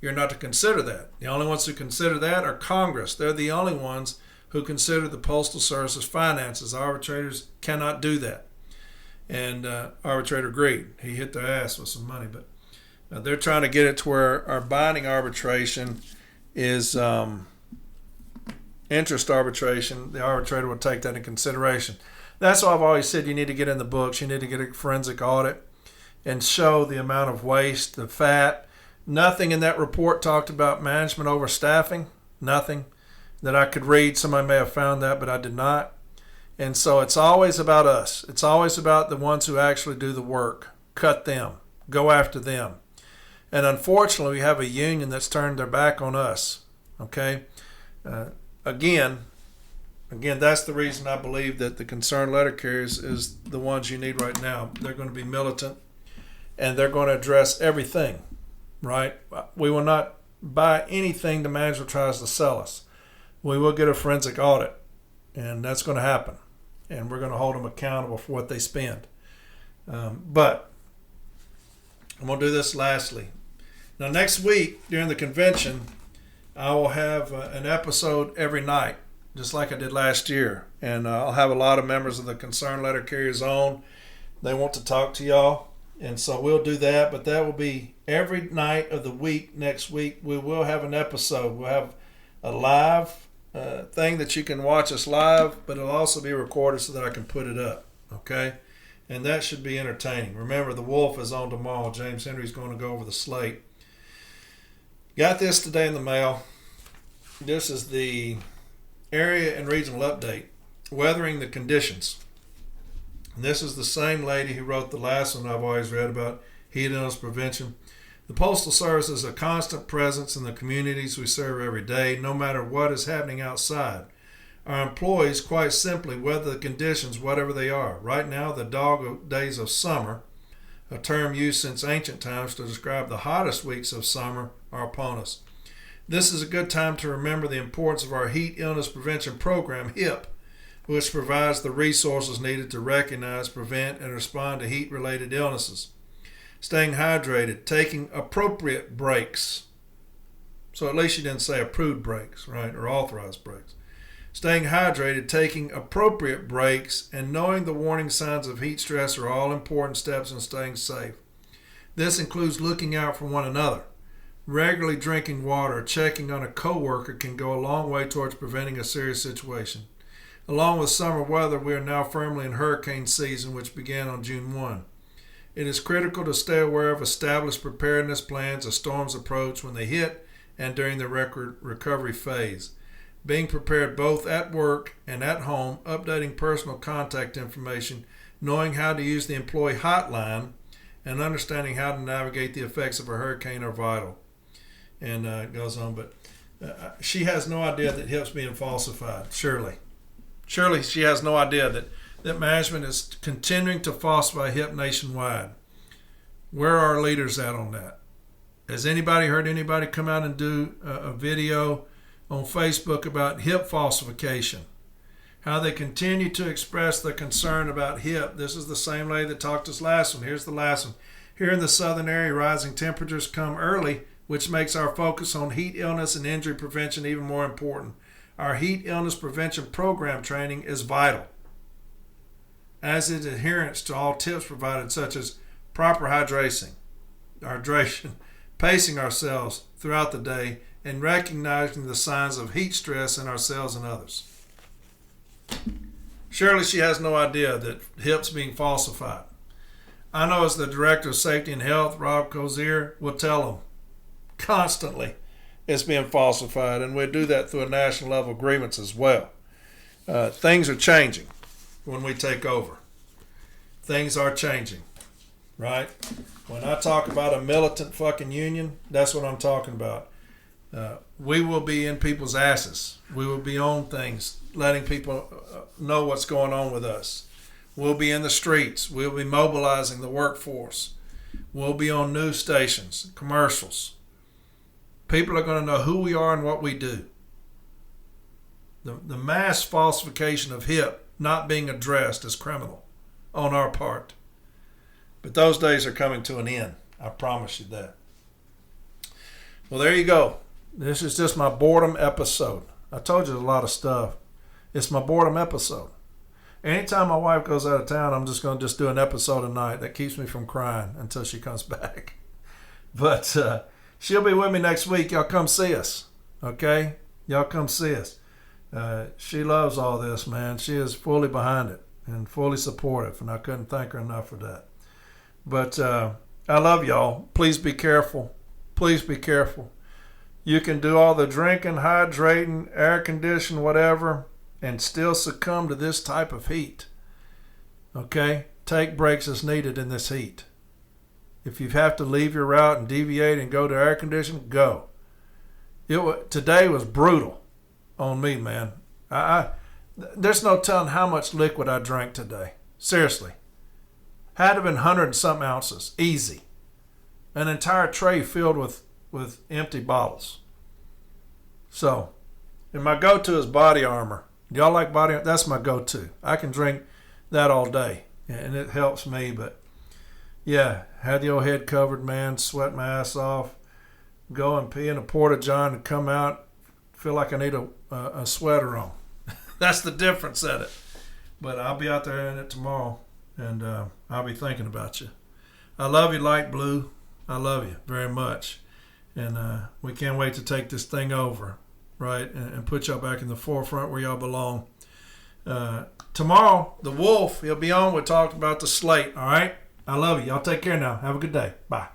[SPEAKER 3] You're not to consider that. The only ones who consider that are Congress. They're the only ones who consider the Postal Service's finances. Arbitrators cannot do that. And arbitrator agreed. He hit their ass with some money, but they're trying to get it to where our binding arbitration is interest arbitration. The arbitrator will take that into consideration. That's why I've always said you need to get in the books. You need to get a forensic audit and show the amount of waste, the fat. Nothing in that report talked about management overstaffing. Nothing that I could read. Somebody may have found that, but I did not. And so it's always about us. It's always about the ones who actually do the work. Cut them. Go after them. And unfortunately, we have a union that's turned their back on us. Okay? Again, that's the reason I believe that the concerned letter carriers is the ones you need right now. They're going to be militant, and they're going to address everything, right? We will not buy anything the management tries to sell us. We will get a forensic audit, and that's going to happen, and we're going to hold them accountable for what they spend. But I'm going to do this lastly. Now, next week during the convention, I will have an episode every night, just like I did last year. And I'll have a lot of members of the Concerned Letter Carriers on. They want to talk to y'all. And so we'll do that. But that will be every night of the week. Next week, we will have an episode. We'll have a live thing that you can watch us live, but it'll also be recorded so that I can put it up. Okay? And that should be entertaining. Remember, the Wolf is on tomorrow. James Henry's going to go over the slate. Got this today in the mail. This is the area and regional update, weathering the conditions. And this is the same lady who wrote the last one I've always read about heat illness prevention. The Postal Service is a constant presence in the communities we serve every day, no matter what is happening outside. Our employees quite simply weather the conditions, whatever they are. Right now, the dog days of summer, a term used since ancient times to describe the hottest weeks of summer, are upon us. This is a good time to remember the importance of our heat illness prevention program, HIP, which provides the resources needed to recognize, prevent, and respond to heat-related illnesses. Staying hydrated, taking appropriate breaks. So at least you didn't say approved breaks, right, or authorized breaks. Staying hydrated, taking appropriate breaks, and knowing the warning signs of heat stress are all important steps in staying safe. This includes looking out for one another. Regularly drinking water or checking on a coworker can go a long way towards preventing a serious situation. Along with summer weather, we are now firmly in hurricane season, which began on June 1. It is critical to stay aware of established preparedness plans as storms approach when they hit and during the recovery phase. Being prepared both at work and at home, updating personal contact information, knowing how to use the employee hotline, and understanding how to navigate the effects of a hurricane are vital. And it goes on, but she has no idea that HIP's being falsified, Surely she has no idea that management is continuing to falsify HIP nationwide. Where are our leaders at on that? Has anybody heard anybody come out and do a video on Facebook about HIP falsification? How they continue to express their concern about HIP. This is the same lady that talked to us last one. Here's the last one. Here in the southern area, rising temperatures come early, which makes our focus on heat illness and injury prevention even more important. Our heat illness prevention program training is vital, as is adherence to all tips provided, such as proper hydration, pacing ourselves throughout the day, and recognizing the signs of heat stress in ourselves and others. Surely she has no idea that HIP's being falsified. I know as the Director of Safety and Health, Rob Cozier, will tell them constantly it's being falsified, and we do that through a national level agreements as well. Things are changing when we take over. Things are changing, right? When I talk about a militant fucking union, that's what I'm talking about. We will be in people's asses. We will be on things, letting people know what's going on with us. We'll be in the streets. We'll be mobilizing the workforce. We'll be on news stations, commercials. People are going to know who we are and what we do. The mass falsification of HIP not being addressed is criminal on our part. But those days are coming to an end. I promise you that. Well, there you go. This is just my boredom episode. I told you a lot of stuff. It's my boredom episode. Anytime my wife goes out of town, I'm just going to do an episode a night. That keeps me from crying until she comes back. But she'll be with me next week. Y'all come see us. Okay? Y'all come see us. She loves all this, man. She is fully behind it and fully supportive, and I couldn't thank her enough for that. But I love y'all. Please be careful. Please be careful. You can do all the drinking, hydrating, air conditioning, whatever, and still succumb to this type of heat. Okay? Take breaks as needed in this heat. If you have to leave your route and deviate and go to air conditioning, go. Today was brutal on me, man. There's no telling how much liquid I drank today. Seriously. Had to have been 100 and something ounces. Easy. An entire tray filled with empty bottles. So, and my go-to is body armor. Y'all like body armor? That's my go-to. I can drink that all day, and it helps me. But Yeah, had the old head covered, man, sweat my ass off. Go and pee in a porta john and come out, feel like I need a sweater on. That's the difference at it. But I'll be out there in it tomorrow, and I'll be thinking about you. I love you, Light Blue. I love you very much. And we can't wait to take this thing over, right, and put y'all back in the forefront where y'all belong. Tomorrow, the Wolf, he'll be on. We'll talk about the slate, all right? I love you. Y'all take care now. Have a good day. Bye.